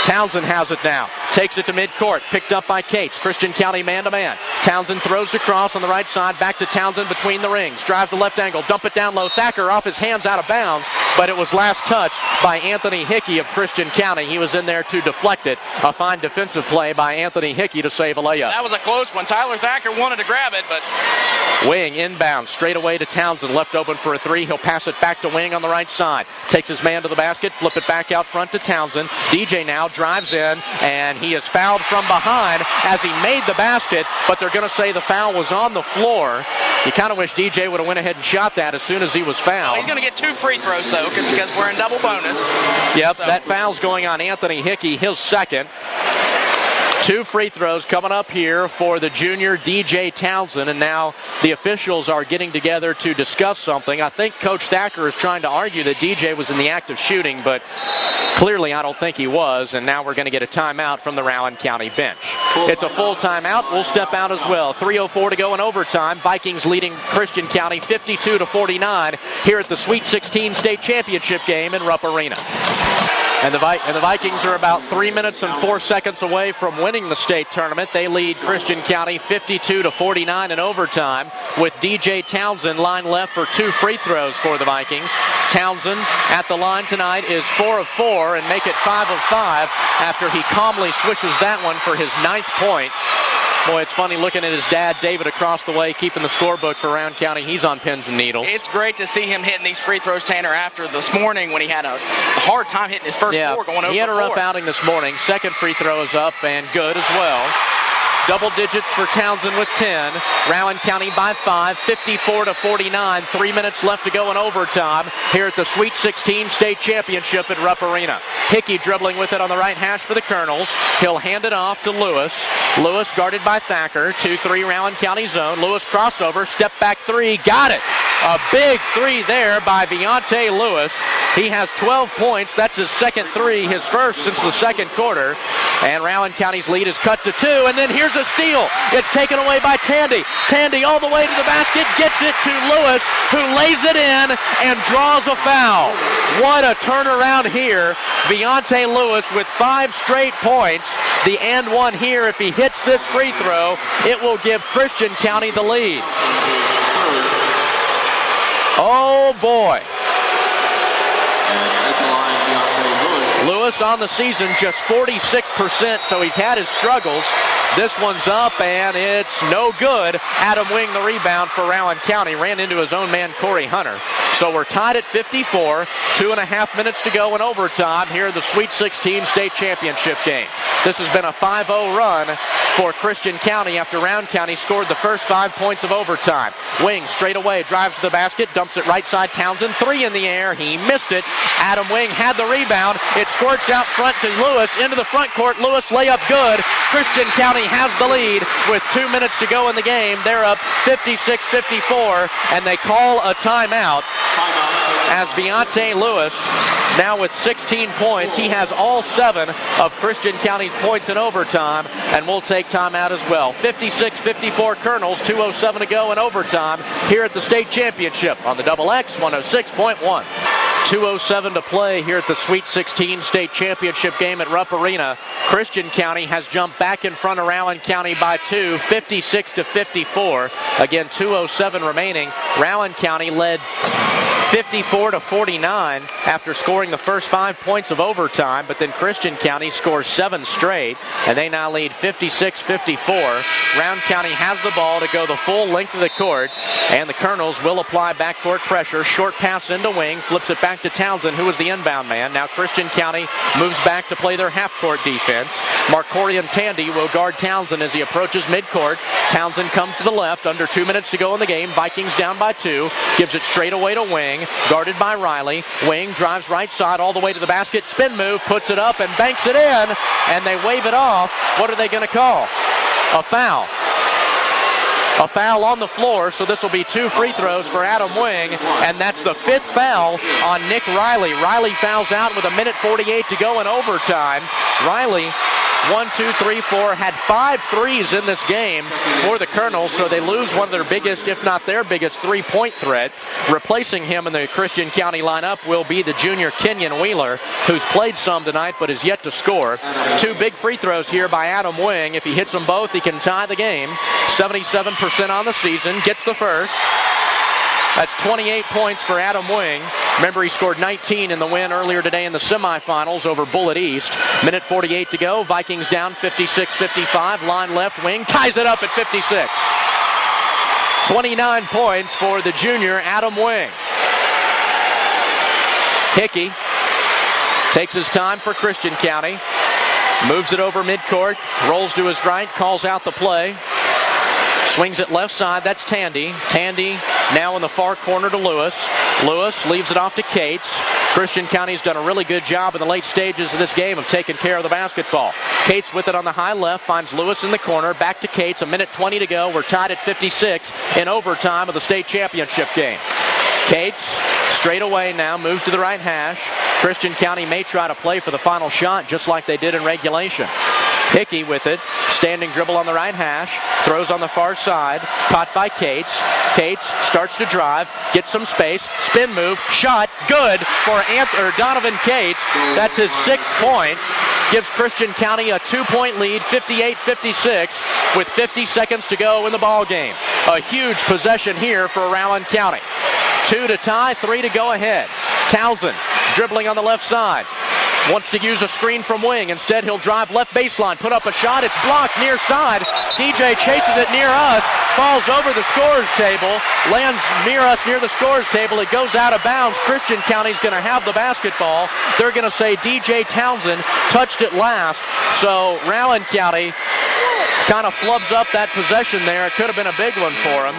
Townsend has it now. Takes it to midcourt. Picked up by Cates. Christian County man-to-man. Townsend throws to Cross on the right side. Back to Townsend between the rings. Drive to left angle. Dump it down low. Thacker off his hands out of bounds, but it was last touched by Anthony Hickey of Christian County. He was in there to deflect it. A fine defensive play by Anthony Hickey to save a layup. That was a close one. Tyler Thacker wanted to grab it, but... Wing inbound, straight away to Townsend. Left open for a three. He'll pass it back to Wing on the right side. Takes his man to the basket. Flip it back out front to Townsend. DJ now drives in, and he is fouled from behind as he made the basket, but they're going to say the foul was on the floor. You kind of wish DJ would have went ahead and shot that as soon as he was fouled. Well, he's going to get 2 free throws, though, because we're in double bonus. Yep, so. That foul's going on Anthony Hickey, his second. 2 free throws coming up here for the junior DJ Townsend, and now the officials are getting together to discuss something. I think Coach Thacker is trying to argue that DJ was in the act of shooting, but clearly I don't think he was, and now we're going to get a timeout from the Rowan County bench. It's a full timeout. We'll step out as well. 3:04 to go in overtime. Vikings leading Christian County 52-49 here at the Sweet 16 State Championship game in Rupp Arena. And the Vikings are about 3 minutes and 4 seconds away from winning the state tournament. They lead Christian County 52-49 in overtime, with DJ Townsend line left for 2 free throws for the Vikings. Townsend at the line tonight is 4 of 4 and make it 5 of 5 after he calmly swishes that one for his 9th point. Boy, it's funny looking at his dad, David, across the way, keeping the scorebook for Rowan County. He's on pins and needles. It's great to see him hitting these free throws, Tanner, after this morning when he had a hard time hitting his first 4 going over 4. He had a rough outing this morning. Second free throw is up and good as well. Double digits for Townsend with 10. Rowan County by 5, 54-49. 3 minutes left to go in overtime here at the Sweet 16 State Championship at Rupp Arena. Hickey dribbling with it on the right hash for the Colonels. He'll hand it off to Lewis. Lewis guarded by Thacker. 2-3 Rowan County zone. Lewis crossover, step back 3, got it. A big 3 there by Viante Lewis. He has 12 points. That's his second 3, his first since the second quarter. And Rowan County's lead is cut to 2. And then here's a steal. It's taken away by Tandy. Tandy all the way to the basket, gets it to Lewis, who lays it in and draws a foul. What a turnaround here. Viante Lewis with 5 straight points. The and one here, if he hits this free throw, it will give Christian County the lead. Oh boy. Lewis on the season just 46%, so he's had his struggles. This one's up, and it's no good. Adam Wing, the rebound for Rowan County, ran into his own man, Corey Hunter. So we're tied at 54, 2.5 minutes to go in overtime here in the Sweet 16 state championship game. This has been a 5-0 run for Christian County after Round County scored the first 5 points of overtime. Wing straight away, drives to the basket, dumps it right side. Townsend, 3 in the air. He missed it. Adam Wing had the rebound. It squirts out front to Lewis into the front court. Lewis layup good. Christian County has the lead with 2 minutes to go in the game. They're up 56-54, and they call a timeout as Viante Lewis, now with 16 points. He has all 7 of Christian County's points in overtime, and we'll take timeout as well. 56-54 Colonels, 2:07 to go in overtime here at the state championship on the Double X 106.1. 2:07 to play here at the Sweet 16 state championship game at Rupp Arena. Christian County has jumped back in front of Rowan County by 2, 56-54. Again, 2:07 remaining. Rowan County led 54-49 after scoring the first 5 points of overtime, but then Christian County scores 7 straight, and they now lead 56-54. Round County has the ball to go the full length of the court, and the Colonels will apply backcourt pressure. Short pass into Wing, flips it back to Townsend, who is the inbound man. Now Christian County moves back to play their half-court defense. Marcorian Tandy will guard Townsend as he approaches midcourt. Townsend comes to the left, under 2 minutes to go in the game. Vikings down by 2, gives it straight away to Wing, guarded by Riley. Wing drives right side all the way to the basket, spin move, puts it up and banks it in, and they wave it off. What are they going to call? A foul. A foul on the floor, so this will be 2 free throws for Adam Wing, and that's the 5th foul on Nick Riley. Riley fouls out with 1:48 to go in overtime. Riley, 1, 2, 3, 4, had 5 threes in this game for the Colonels, so they lose one of their biggest, if not their biggest, 3-point threat. Replacing him in the Christian County lineup will be the junior Kenyon Wheeler, who's played some tonight but is yet to score. 2 big free throws here by Adam Wing. If he hits them both, he can tie the game. 77% on the season, gets the first. That's 28 points for Adam Wing. Remember, he scored 19 in the win earlier today in the semifinals over Bullitt East. 1:48 to go. Vikings down 56-55. Line left. Wing ties it up at 56. 29 points for the junior Adam Wing. Hickey takes his time for Christian County. Moves it over midcourt. Rolls to his right. Calls out the play. Swings it left side. That's Tandy. Tandy now in the far corner to Lewis. Lewis leaves it off to Cates. Christian County's done a really good job in the late stages of this game of taking care of the basketball. Cates with it on the high left, finds Lewis in the corner. Back to Cates, 1:20 to go. We're tied at 56 in overtime of the state championship game. Cates straight away now, moves to the right hash. Christian County may try to play for the final shot just like they did in regulation. Hickey with it, standing dribble on the right hash, throws on the far side, caught by Cates. Cates starts to drive, gets some space, spin move, shot, good for Donovan Cates. That's his 6th point. Gives Christian County a 2-point lead, 58-56, with 50 seconds to go in the ball game. A huge possession here for Rowan County. 2 to tie, 3 to go ahead. Townsend dribbling on the left side. Wants to use a screen from Wing. Instead, he'll drive left baseline, put up a shot. It's blocked near side. DJ chases it near us, falls over the scorer's table, lands near us near the scorer's table. It goes out of bounds. Christian County's going to have the basketball. They're going to say DJ Townsend touched it last. So Rowan County kind of flubs up that possession there. It could have been a big one for him.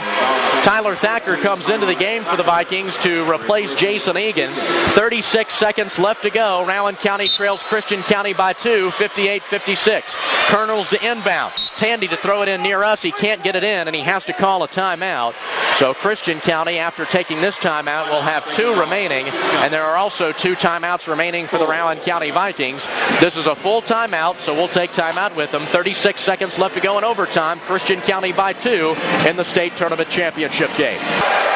Tyler Thacker comes into the game for the Vikings to replace Jason Egan. 36 seconds left to go. Rowan County trails Christian County by 2, 58-56. Colonels to inbound. Tandy to throw it in near us. He can't get it in, and he has to call a timeout. So Christian County, after taking this timeout, will have 2 remaining, and there are also 2 timeouts remaining for the Rowan County Vikings. This is a full timeout, so we'll take timeout with them. 36 seconds left to go in overtime. Christian County by 2 in the state tournament championship game.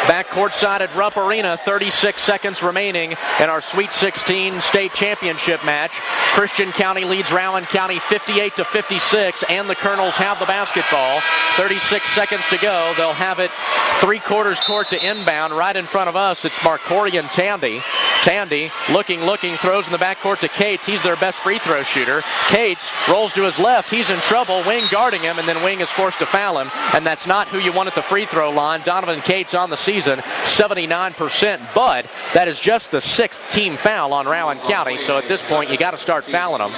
Back courtside at Rupp Arena, 36 seconds remaining in our Sweet 16 state championship match. Christian County leads Rowan County 58-56, and the Colonels have the basketball. 36 seconds to go. They'll have it 3/4 court to inbound. Right in front of us, it's Marcorian Tandy. Tandy looking, throws in the backcourt to Cates. He's their best free throw shooter. Cates rolls to his left. He's in trouble. Wing guard guarding him, and then Wing is forced to foul him, and that's not who you want at the free throw line. Donovan Cates on the season, 79%, but that is just the 6th team foul on Rowan County, so at this point you got to start fouling them.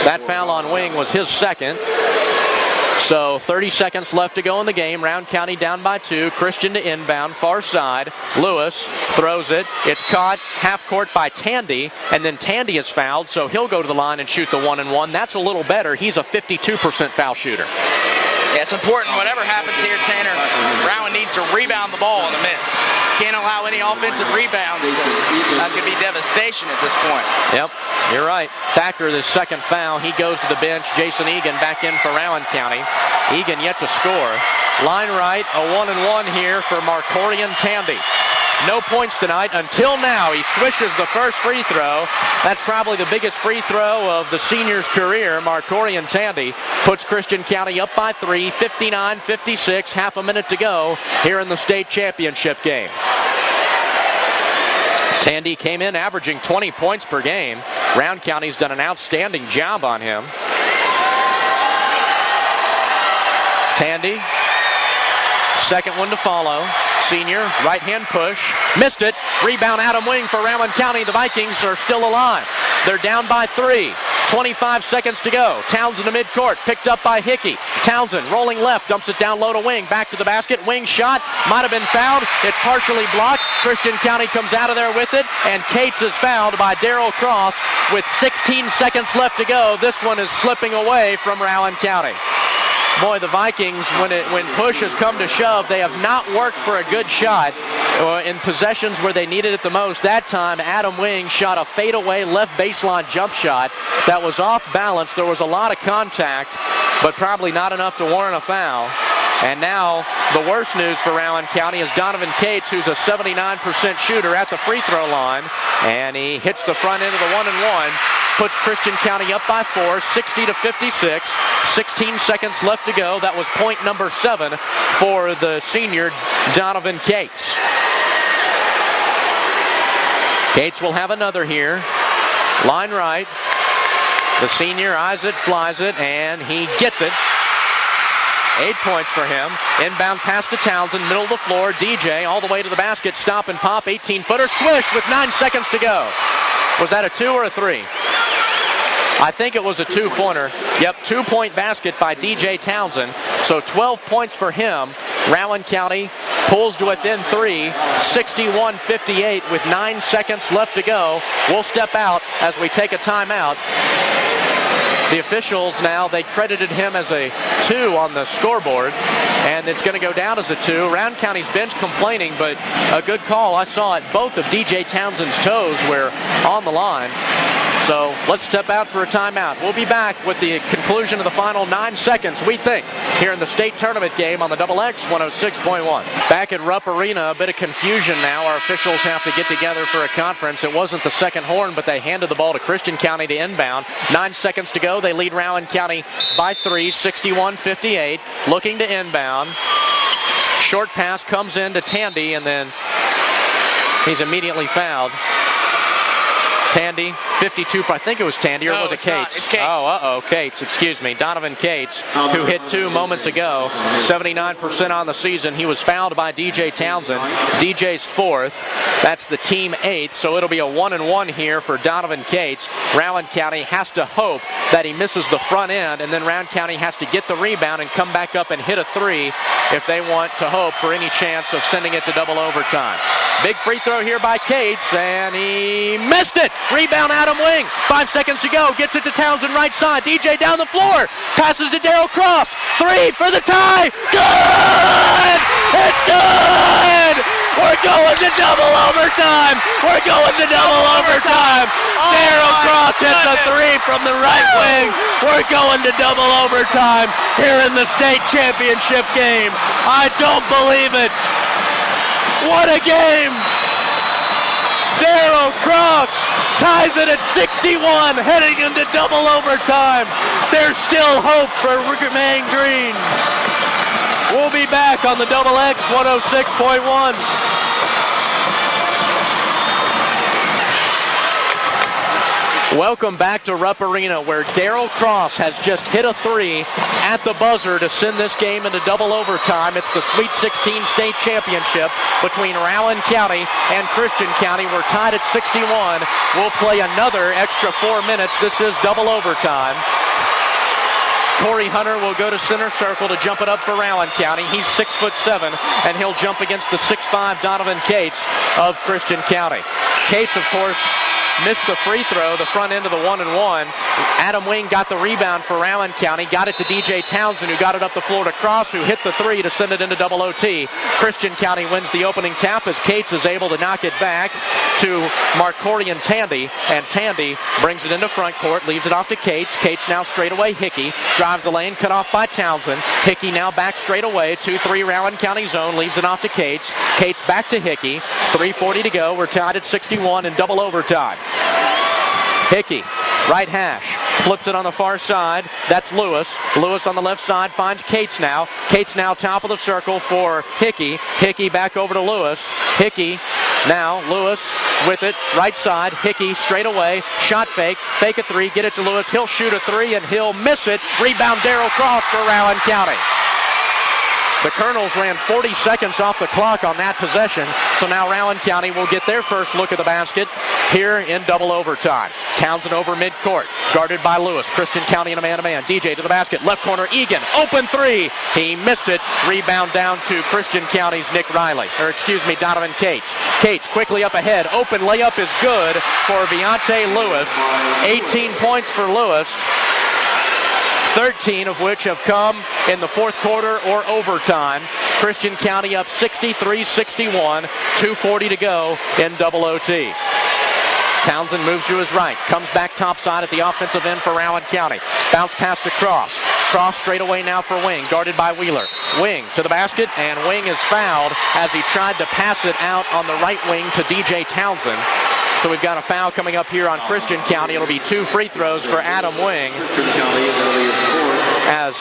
That foul on Wing was his 2nd. So 30 seconds left to go in the game. Rowan County down by 2. Christian to inbound, far side. Lewis throws it. It's caught half court by Tandy, and then Tandy is fouled, so he'll go to the line and shoot the 1-and-1. That's a little better. He's a 52% foul shooter. Yeah, it's important. Whatever happens here, Tanner, Rowan needs to rebound the ball on the miss. Can't allow any offensive rebounds because that could be devastation at this point. Yep, you're right. Thacker, the 2nd foul. He goes to the bench. Jason Egan back in for Rowan County. Egan yet to score. Line right, a 1-and-1 here for Marcorian Tandy. No points tonight until now. He swishes the first free throw. That's probably the biggest free throw of the senior's career. Marcorian Tandy puts Christian County up by 3, 59-56, half a minute to go here in the state championship game. Tandy came in averaging 20 points per game. Rowan County's done an outstanding job on him. Tandy, 2nd one to follow. Senior, right-hand push, missed it. Rebound Adam Wing for Rowan County. The Vikings are still alive. They're down by 3. 25 seconds to go. Townsend to midcourt, picked up by Hickey. Townsend rolling left, dumps it down low to Wing. Back to the basket. Wing shot, might have been fouled. It's partially blocked. Christian County comes out of there with it, and Cates is fouled by Darrell Cross with 16 seconds left to go. This one is slipping away from Rowan County. Boy, the Vikings, when push has come to shove, they have not worked for a good shot in possessions where they needed it the most. That time, Adam Wing shot a fadeaway left baseline jump shot that was off balance. There was a lot of contact, but probably not enough to warrant a foul. And now, the worst news for Rowan County is Donovan Cates, who's a 79% shooter at the free throw line, and he hits the front end of the 1-and-1. Puts Christian County up by 4, 60-56. 16 seconds left to go. That was point number 7 for the senior Donovan Cates. Cates will have another here. Line right. The senior eyes it, flies it, and he gets it. 8 points for him. Inbound pass to Townsend, middle of the floor. DJ all the way to the basket. Stop and pop. 18-footer. Swish with 9 seconds to go. Was that a 2 or a 3? I think it was a 2-pointer. Yep, 2-point basket by DJ Townsend. So 12 points for him. Rowan County pulls to within 3, 61-58 with 9 seconds left to go. We'll step out as we take a timeout. The officials now, they credited him as a 2 on the scoreboard, and it's going to go down as a 2. Rowan County's bench complaining, but a good call. I saw it. Both of DJ Townsend's toes were on the line. So let's step out for a timeout. We'll be back with the conclusion of the final 9 seconds, we think, here in the state tournament game on the Double X 106.1. Back at Rupp Arena, a bit of confusion now. Our officials have to get together for a conference. It wasn't the second horn, but they handed the ball to Christian County to inbound. 9 seconds to go. They lead Rowan County by 3, 61-58. Looking to inbound. Short pass comes in to Tandy, and then he's immediately fouled. Tandy, 52, I think it was Tandy, or was it Cates? It's Cates. Oh, Cates, excuse me. Donovan Cates, who hit 2 moments ago, 79% on the season. He was fouled by DJ Townsend. DJ's 4th. That's the team 8th, so it'll be a 1-and-1 here for Donovan Cates. Rowan County has to hope that he misses the front end, and then Rowan County has to get the rebound and come back up and hit a 3 if they want to hope for any chance of sending it to double overtime. Big free throw here by Cates, and he missed it. Rebound Adam Wing. 5 seconds to go. Gets it to Townsend right side. DJ down the floor. Passes to Darrell Cross. 3 for the tie. Good! It's good! We're going to double overtime. We're going to double overtime. Darrell Cross hits a 3 from the right wing. We're going to double overtime here in the state championship game. I don't believe it. What a game! Darrell Cross ties it at 61, heading into double overtime. There's still hope for Maine Green. We'll be back on the Double X 106.1. Welcome back to Rupp Arena, where Darrell Cross has just hit a 3 at the buzzer to send this game into double overtime. It's the Sweet 16 state championship between Rowan County and Christian County. We're tied at 61. We'll play another extra 4 minutes. This is double overtime. Corey Hunter will go to center circle to jump it up for Rowan County. He's 6'7", and he'll jump against the 6'5" Donovan Cates of Christian County. Cates, of course, missed the free throw, the front end of the 1-and-1. Adam Wing got the rebound for Rowan County, got it to DJ Townsend, who got it up the floor to Cross, who hit the three to send it into double OT. Christian County wins the opening tap as Cates is able to knock it back to Marcorian Tandy, and Tandy brings it into front court, leaves it off to Cates. Cates now straight away. Hickey drives the lane, cut off by Townsend. Hickey now back straight away, 2-3 Rowan County zone, leaves it off to Cates. Cates back to Hickey, 3:40 to go. We're tied at 61 in double overtime. Hickey, right hash, flips it on the far side. That's Lewis. Lewis on the left side finds Cates now. Cates now top of the circle for Hickey. Hickey back over to Lewis. Hickey now, Lewis with it, right side. Hickey straight away, shot fake, fake a three, get it to Lewis. He'll shoot a three and he'll miss it. Rebound Darrell Cross for Rowan County. The Colonels ran 40 seconds off the clock on that possession, so now Rowan County will get their first look at the basket here in double overtime. Townsend over midcourt, guarded by Lewis. Christian County in a man-to-man. DJ to the basket, left corner, Egan, open three. He missed it. Rebound down to Christian County's Donovan Cates. Cates quickly up ahead. Open layup is good for Beyonce Lewis. 18 points for Lewis, 13 of which have come in the fourth quarter or overtime. Christian County up 63-61, 2:40 to go in double OT. Townsend moves to his right, comes back topside at the offensive end for Rowan County. Bounce pass to Cross. Cross straight away now for Wing, guarded by Wheeler. Wing to the basket, and Wing is fouled as he tried to pass it out on the right wing to DJ Townsend. So we've got a foul coming up here on Christian County. It'll be 2 free throws for Adam Wing. As,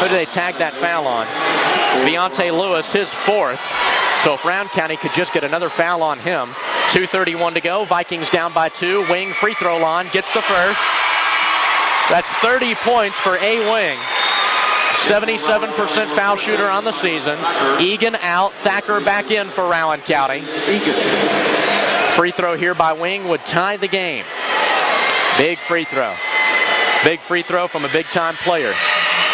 who did they tag that foul on? Beyonce Lewis, his 4th. So if Rowan County could just get another foul on him. 2:31 to go. Vikings down by 2. Wing free throw line, gets the first. That's 30 points for A. Wing. 77% foul shooter on the season. Egan out. Thacker back in for Rowan County. Free throw here by Wing would tie the game. Big free throw. Big free throw from a big-time player.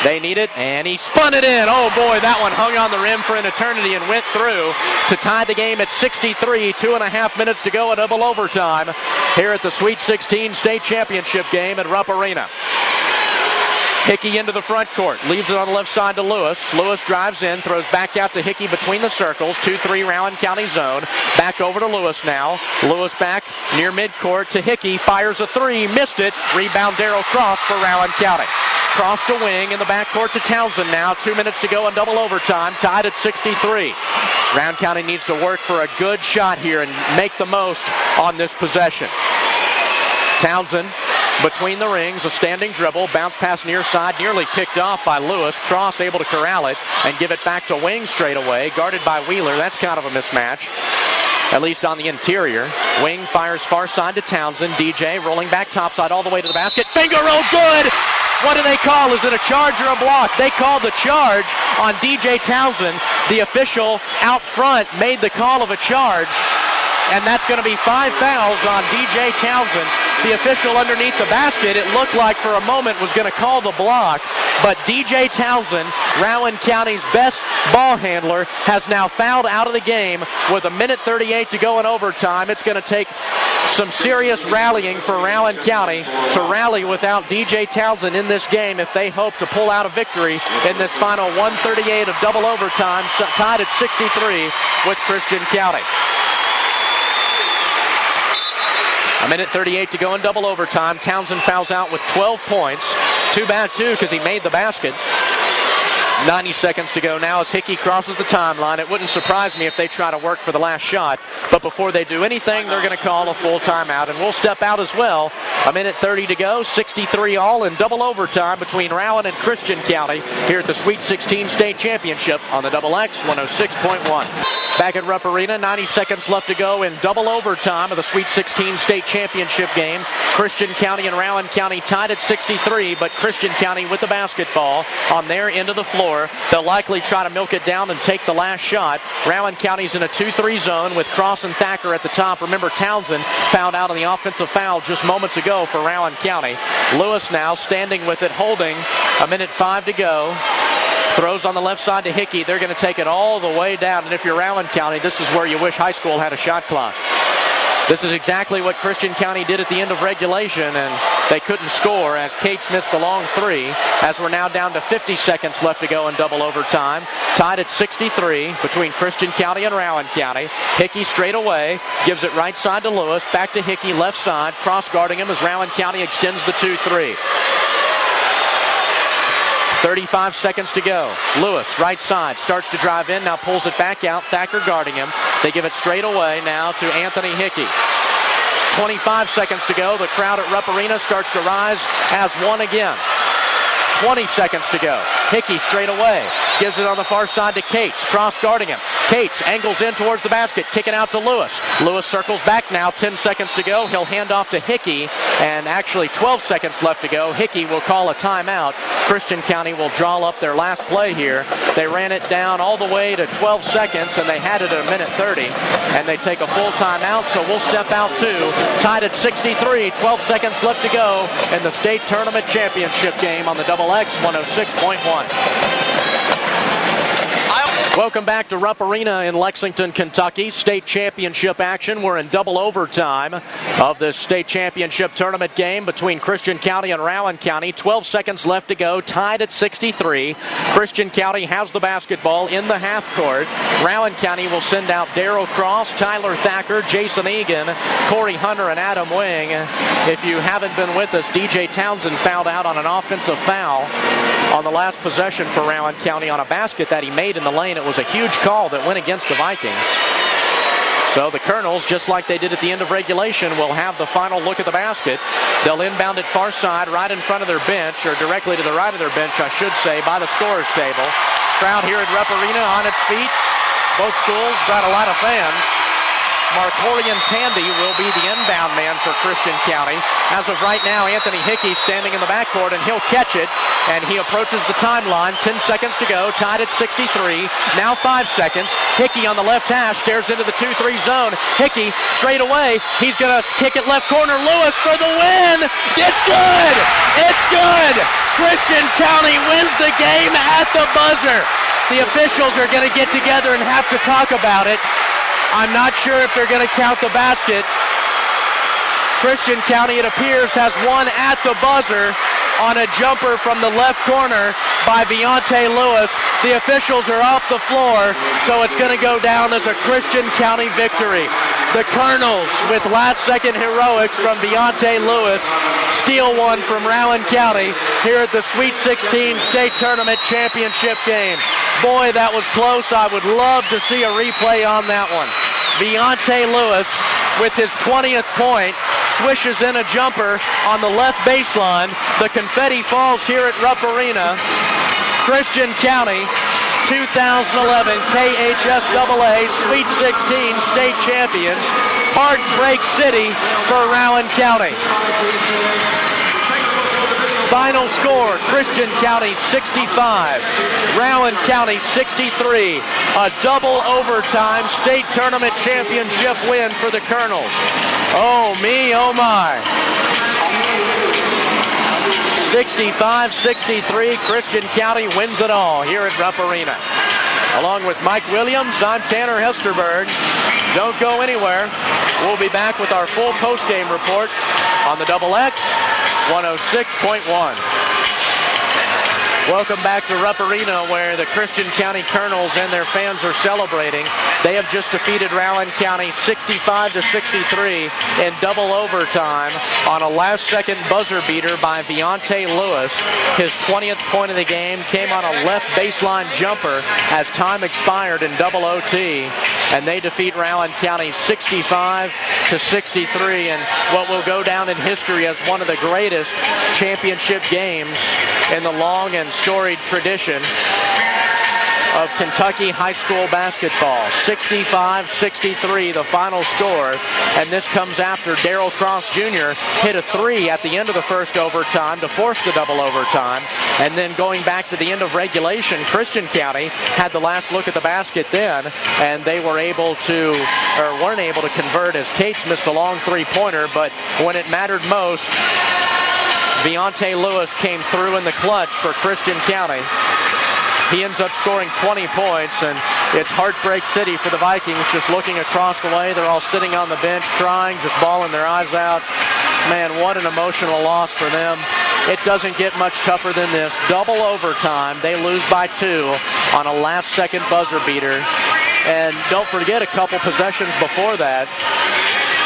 They need it, and he spun it in. Oh, boy, that one hung on the rim for an eternity and went through to tie the game at 63. 2.5 minutes to go in double overtime here at the Sweet 16 state championship game at Rupp Arena. Hickey into the front court, leaves it on the left side to Lewis. Lewis drives in, throws back out to Hickey between the circles. 2-3 Rowan County zone. Back over to Lewis now. Lewis back near midcourt to Hickey. Fires a three, missed it. Rebound Darrell Cross for Rowan County. Cross to Wing in the backcourt to Townsend now. 2 minutes to go in double overtime, tied at 63. Rowan County needs to work for a good shot here and make the most on this possession. Townsend between the rings, a standing dribble, bounce pass near side, nearly picked off by Lewis. Cross able to corral it and give it back to Wing straight away, guarded by Wheeler. That's kind of a mismatch, at least on the interior. Wing fires far side to Townsend. DJ rolling back topside all the way to the basket. Finger roll, good! What do they call? Is it a charge or a block? They called the charge on DJ Townsend. The official out front made the call of a charge, and that's going to be 5 fouls on DJ Townsend. The official underneath the basket, it looked like for a moment was going to call the block, but DJ Townsend, Rowan County's best ball handler, has now fouled out of the game with 1:38 to go in overtime. It's going to take some serious rallying for Rowan County to rally without DJ Townsend in this game if they hope to pull out a victory in this final 1:38 of double overtime, tied at 63 with Christian County. 1:38 to go in double overtime. Townsend fouls out with 12 points. Too bad, too, because he made the basket. 90 seconds to go now as Hickey crosses the timeline. It wouldn't surprise me if they try to work for the last shot, but before they do anything, they're going to call a full timeout, and we'll step out as well. A minute 30 to go, 63 all in double overtime between Rowan and Christian County here at the Sweet 16 State Championship on the Double X 106.1. Back at Rupp Arena, 90 seconds left to go in double overtime of the Sweet 16 State Championship game. Christian County and Rowan County tied at 63, but Christian County with the basketball on their end of the floor. They'll likely try to milk it down and take the last shot. Rowan County's in a 2-3 zone with Cross and Thacker at the top. Remember, Townsend fouled out on the offensive foul just moments ago for Rowan County. Lewis now standing with it, holding a minute 5 to go. Throws on the left side to Hickey. They're going to take it all the way down. And if you're Rowan County, this is where you wish high school had a shot clock. This is exactly what Christian County did at the end of regulation, and they couldn't score as Cates missed the long three, as we're now down to 50 seconds left to go in double overtime. Tied at 63 between Christian County and Rowan County. Hickey straight away, gives it right side to Lewis, back to Hickey, left side, cross-guarding him as Rowan County extends the 2-3. 35 seconds to go. Lewis, right side, starts to drive in, now pulls it back out. Thacker guarding him. They give it straight away now to Anthony Hickey. 25 seconds to go. The crowd at Rupp Arena starts to rise as one again. 20 seconds to go. Hickey straight away. Gives it on the far side to Cates. Cross guarding him. Cates angles in towards the basket. Kicking out to Lewis. Lewis circles back now. 10 seconds to go. He'll hand off to Hickey. And actually 12 seconds left to go. Hickey will call a timeout. Christian County will draw up their last play here. They ran it down all the way to 12 seconds, and they had it at a minute 30. And they take a full timeout, so we'll step out too. Tied at 63. 12 seconds left to go in the state tournament championship game on the Double X 106.1. Welcome back to Rupp Arena in Lexington, Kentucky. State championship action. We're in double overtime of this state championship tournament game between Christian County and Rowan County. 12 seconds left to go, tied at 63. Christian County has the basketball in the half court. Rowan County will send out Darrell Cross, Tyler Thacker, Jason Egan, Corey Hunter, and Adam Wing. If you haven't been with us, DJ Townsend fouled out on an offensive foul on the last possession for Rowan County on a basket that he made in the lane. It was a huge call that went against the Vikings. So the Colonels, just like they did at the end of regulation, will have the final look at the basket. They'll inbound it far side, right in front of their bench, or directly to the right of their bench, I should say, by the scorer's table. Crowd here at Rupp Arena on its feet. Both schools got a lot of fans. Marcorian Tandy will be the inbound man for Christian County. As of right now, Anthony Hickey standing in the backcourt, and he'll catch it, and he approaches the timeline. 10 seconds to go, tied at 63. Now 5 seconds. Hickey on the left hash, stares into the 2-3 zone. Hickey straight away. He's going to kick it left corner. Lewis for the win. It's good. It's good. Christian County wins the game at the buzzer. The officials are going to get together and have to talk about it. I'm not sure if they're going to count the basket. Christian County, it appears, has won at the buzzer on a jumper from the left corner by Viante Lewis. The officials are off the floor, so it's going to go down as a Christian County victory. The Colonels, with last-second heroics from Viante Lewis, steal one from Rowan County here at the Sweet 16 State Tournament Championship game. Boy, that was close. I would love to see a replay on that one. Viante Lewis, with his 20th point, swishes in a jumper on the left baseline. The confetti falls here at Rupp Arena. Christian County, 2011 KHSAA Sweet 16 state champions. Heartbreak City for Rowan County. Final score, Christian County 65, Rowan County 63. A double overtime state tournament championship win for the Colonels. Oh me, oh my. 65-63, Christian County wins it all here at Rupp Arena. Along with Mike Williams, I'm Tanner Hesterberg. Don't go anywhere. We'll be back with our full post-game report on the Double X 106.1. Welcome back to Rupp Arena, where the Christian County Colonels and their fans are celebrating. They have just defeated Rowan County 65-63 in double overtime on a last-second buzzer beater by Viante Lewis. His 20th point of the game came on a left baseline jumper as time expired in double OT, and they defeat Rowan County 65-63 in what will go down in history as one of the greatest championship games in the long and storied tradition of Kentucky high school basketball. 65-63, the final score, and this comes after Darrell Cross Jr. hit a three at the end of the first overtime to force the double overtime, and then going back to the end of regulation, Christian County had the last look at the basket then, and they were able to, or weren't able to convert as Cates missed a long three-pointer, but when it mattered most, Viante Lewis came through in the clutch for Christian County. He ends up scoring 20 points, and it's heartbreak city for the Vikings. Just looking across the way, they're all sitting on the bench crying, just bawling their eyes out. Man, what an emotional loss for them. It doesn't get much tougher than this. Double overtime. They lose by 2 on a last-second buzzer beater. And don't forget, a couple possessions before that,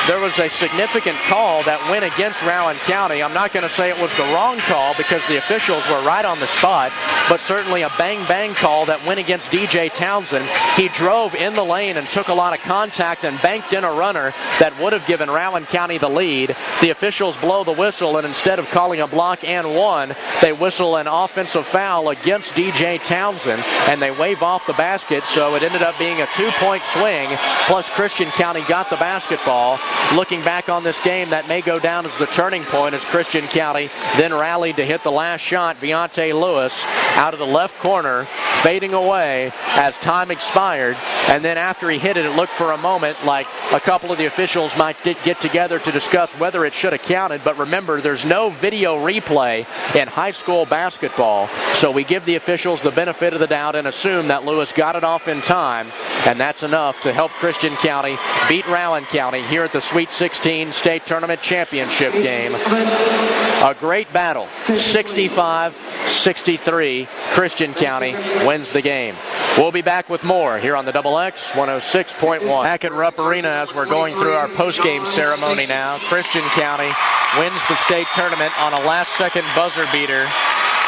there was a significant call that went against Rowan County. I'm not going to say it was the wrong call because the officials were right on the spot, but certainly a bang-bang call that went against DJ Townsend. He drove in the lane and took a lot of contact and banked in a runner that would have given Rowan County the lead. The officials blow the whistle, and instead of calling a block and one, they whistle an offensive foul against DJ Townsend, and they wave off the basket, so it ended up being a 2-point swing, plus Christian County got the basketball. Looking back on this game, that may go down as the turning point as Christian County then rallied to hit the last shot. Viante Lewis out of the left corner, fading away as time expired. And then after he hit it, it looked for a moment like a couple of the officials might get together to discuss whether it should have counted. But remember, there's no video replay in high school basketball. So we give the officials the benefit of the doubt and assume that Lewis got it off in time. And that's enough to help Christian County beat Rowan County here at the Sweet 16 State Tournament Championship game. A great battle. 65-63. Christian County wins the game. We'll be back with more here on the Double X 106.1. Back at Rupp Arena as we're going through our post-game ceremony now. Christian County wins the state tournament on a last-second buzzer beater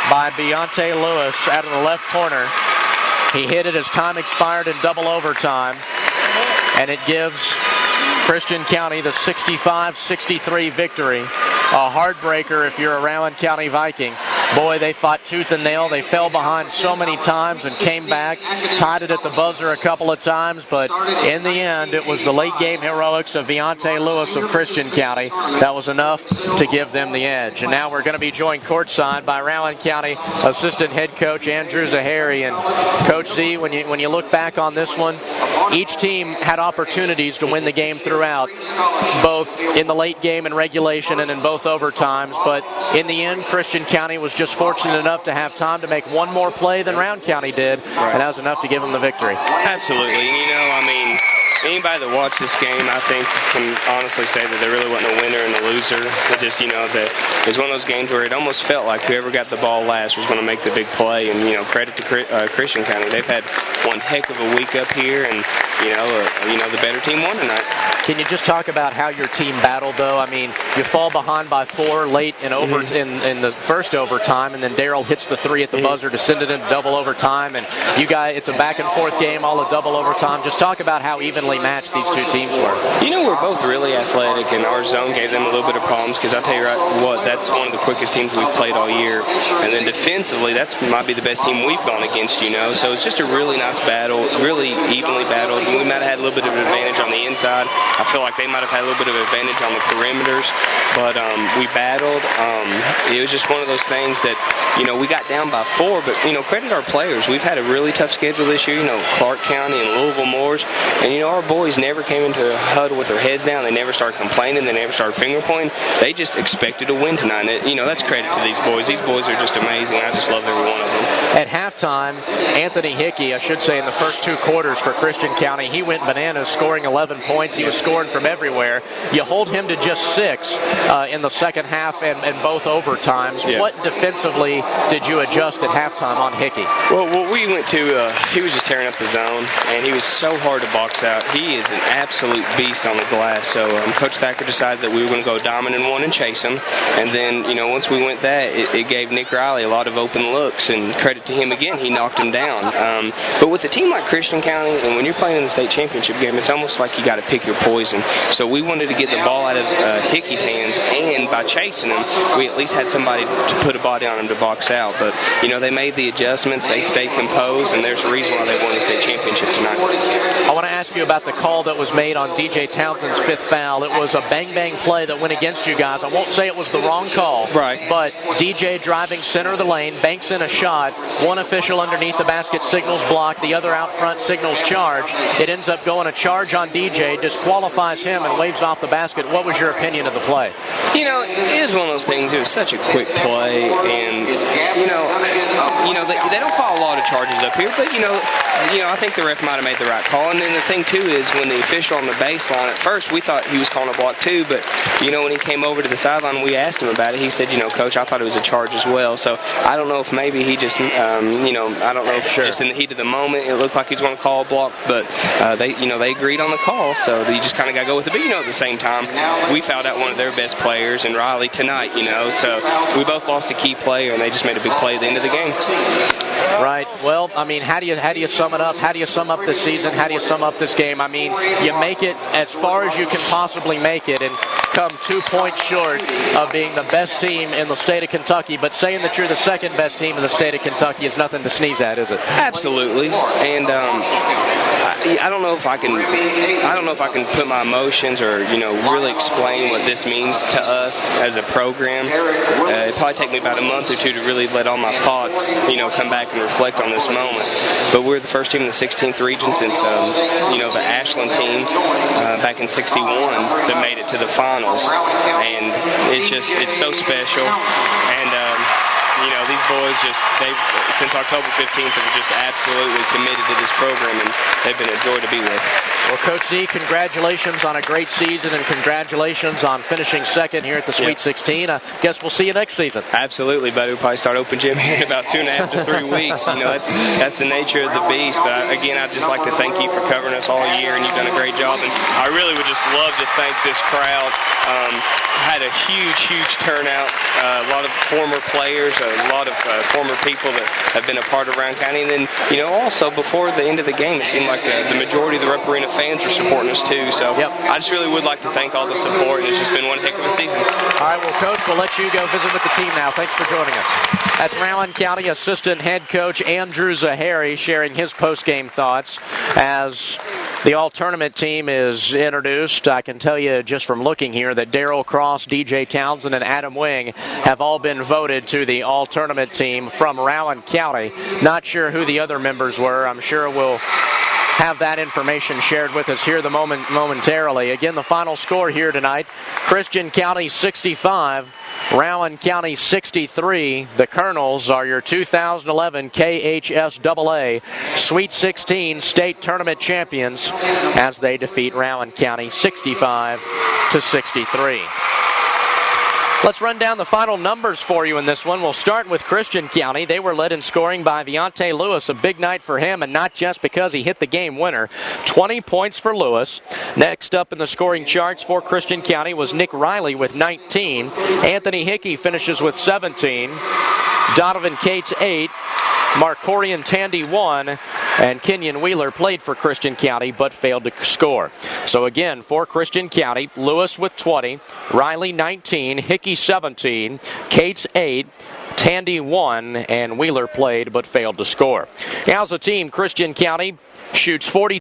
by Viante Lewis out of the left corner. He hit it as time expired in double overtime, and it gives Christian County the 65-63 victory. A heartbreaker if you're a Rowan County Viking. Boy, they fought tooth and nail. They fell behind so many times and came back, tied it at the buzzer a couple of times, but in the end, it was the late game heroics of Viante Lewis of Christian County that was enough to give them the edge. And now we're going to be joined courtside by Rowan County Assistant Head Coach Andrew Zahari. And Coach Z, when you look back on this one, each team had opportunities to win the game throughout, both in the late game and regulation and in both overtimes, but in the end, Christian County was just fortunate enough to have time to make one more play than Rowan County did, and that was enough to give them the victory. Absolutely. You know, I mean, anybody that watched this game, I think, can honestly say that there really wasn't a winner and a loser. It just, you know, that it was one of those games where it almost felt like whoever got the ball last was going to make the big play. And, you know, credit to Christian County. They've had one heck of a week up here, and, you know, the better team won tonight. Can you just talk about how your team battled, though? I mean, you fall behind by 4 late in in the first overtime, and then Darrell hits the 3 at the buzzer to send it into double overtime. And you guys, it's a back-and-forth game, all at double overtime. Just talk about how evenly matched these two teams were. You know, we're both really athletic, and our zone gave them a little bit of problems because I'll tell you what, that's one of the quickest teams we've played all year. And then defensively, that might be the best team we've gone against, you know. So it's just a really nice battle, really evenly battled. We might have had a little bit of an advantage on the inside. I feel like they might have had a little bit of advantage on the perimeters, but we battled. It was just one of those things that, you know, we got down by 4, but, you know, credit our players. We've had a really tough schedule this year, you know, Clark County and Louisville Moors, and, you know, our boys never came into a huddle with their heads down. They never started complaining. They never started finger pointing. They just expected to win tonight. And, you know, that's credit to these boys. These boys are just amazing. I just love every one of them. At halftime, Anthony Hickey, I should say, in the first 2 quarters for Christian County, he went bananas, scoring 11 points. He was scoring from everywhere. You hold him to just 6 in the second half and both overtimes. Yeah. What defensively did you adjust at halftime on Hickey? Well, what we went to, he was just tearing up the zone, and he was so hard to box out. He is an absolute beast on the glass. So Coach Thacker decided that we were going to go diamond and 1 and chase him. And then, once we went that, it gave Nick Riley a lot of open looks, and credit to him again, he knocked him down. But with a team like Christian County, and when you're playing in the state championship game, it's almost like you got to pick your poison. So we wanted to get the ball out of Hickey's hands, and by chasing him, we at least had somebody to put a body on him to box out. But, they made the adjustments, they stayed composed, and there's a reason why they won the state championship tonight. I want to ask you about the call that was made on DJ Townsend's 5th foul. It was a bang-bang play that went against you guys. I won't say it was the wrong call, right? But DJ driving center of the lane, banks in a shot. One official underneath the basket signals block. The other out front signals charge. It ends up going a charge on DJ, disqualifies him, and waves off the basket. What was your opinion of the play? It is one of those things. It was such a quick play, and they don't call a lot of charges up here, but I think the ref might have made the right call. And then the thing too is when the official on the baseline, at first we thought he was calling a block too, but when he came over to the sideline, we asked him about it. He said, Coach, I thought it was a charge as well. So I don't know if maybe he just, I don't know if just in the heat of the moment it looked like he was going to call a block, but they agreed on the call, so you just kind of got to go with it. But at the same time, we fouled out one of their best players, and Riley tonight, so we both lost a key player, and they just made a big play at the end of the game. Right. Well, how do you sum it up? How do you sum up this season? How do you sum up this game? You make it as far as you can possibly make it and come 2 points short of being the best team in the state of Kentucky, but saying that you're the second best team in the state of Kentucky is nothing to sneeze at, is it? Absolutely. And I don't know if I can put my emotions or really explain what this means to us as a program. It'd probably take me about a month or 2 to really let all my thoughts come back and reflect on this moment. But we're the first team in the 16th region since the Ashland team back in '61 that made it to the finals, and it's so special. And these boys since October 15th have just absolutely committed to this program, and they've been a joy to be with. Well, Coach Z, congratulations on a great season, and congratulations on finishing second here at the Sweet 16. I guess we'll see you next season. Absolutely, buddy. We'll probably start open gym here in about 2.5 to 3 weeks. That's the nature of the beast. But I'd just like to thank you for covering us all year, and you've done a great job. And I really would just love to thank this crowd. Had a huge turnout. A lot of former players, a lot of former people that have been a part of Round County. And then, also before the end of the game, it seemed like the majority of the Rep Arena fans are supporting us too. So I just really would like to thank all the support, and it's just been one heck of a season. All right, well, Coach, we'll let you go visit with the team now. Thanks for joining us. That's Rowan County Assistant Head Coach Andrew Zahari sharing his post-game thoughts as the all-tournament team is introduced. I can tell you just from looking here that Darrell Cross, DJ Townsend, and Adam Wing have all been voted to the all-tournament team from Rowan County. Not sure who the other members were. I'm sure we'll have that information shared with us here momentarily. Again, the final score here tonight, Christian County 65, Rowan County 63. The Colonels are your 2011 KHSAA Sweet 16 state tournament champions as they defeat Rowan County 65-63. Let's run down the final numbers for you in this one. We'll start with Christian County. They were led in scoring by Deontay Lewis. A big night for him, and not just because he hit the game winner. 20 points for Lewis. Next up in the scoring charts for Christian County was Nick Riley with 19. Anthony Hickey finishes with 17. Donovan Cates 8. Marcorian Tandy 1, and Kenyon Wheeler played for Christian County but failed to score. So again, for Christian County, Lewis with 20, Riley 19, Hickey 17, Cates 8, Tandy 1, and Wheeler played but failed to score. As a team, Christian County shoots 40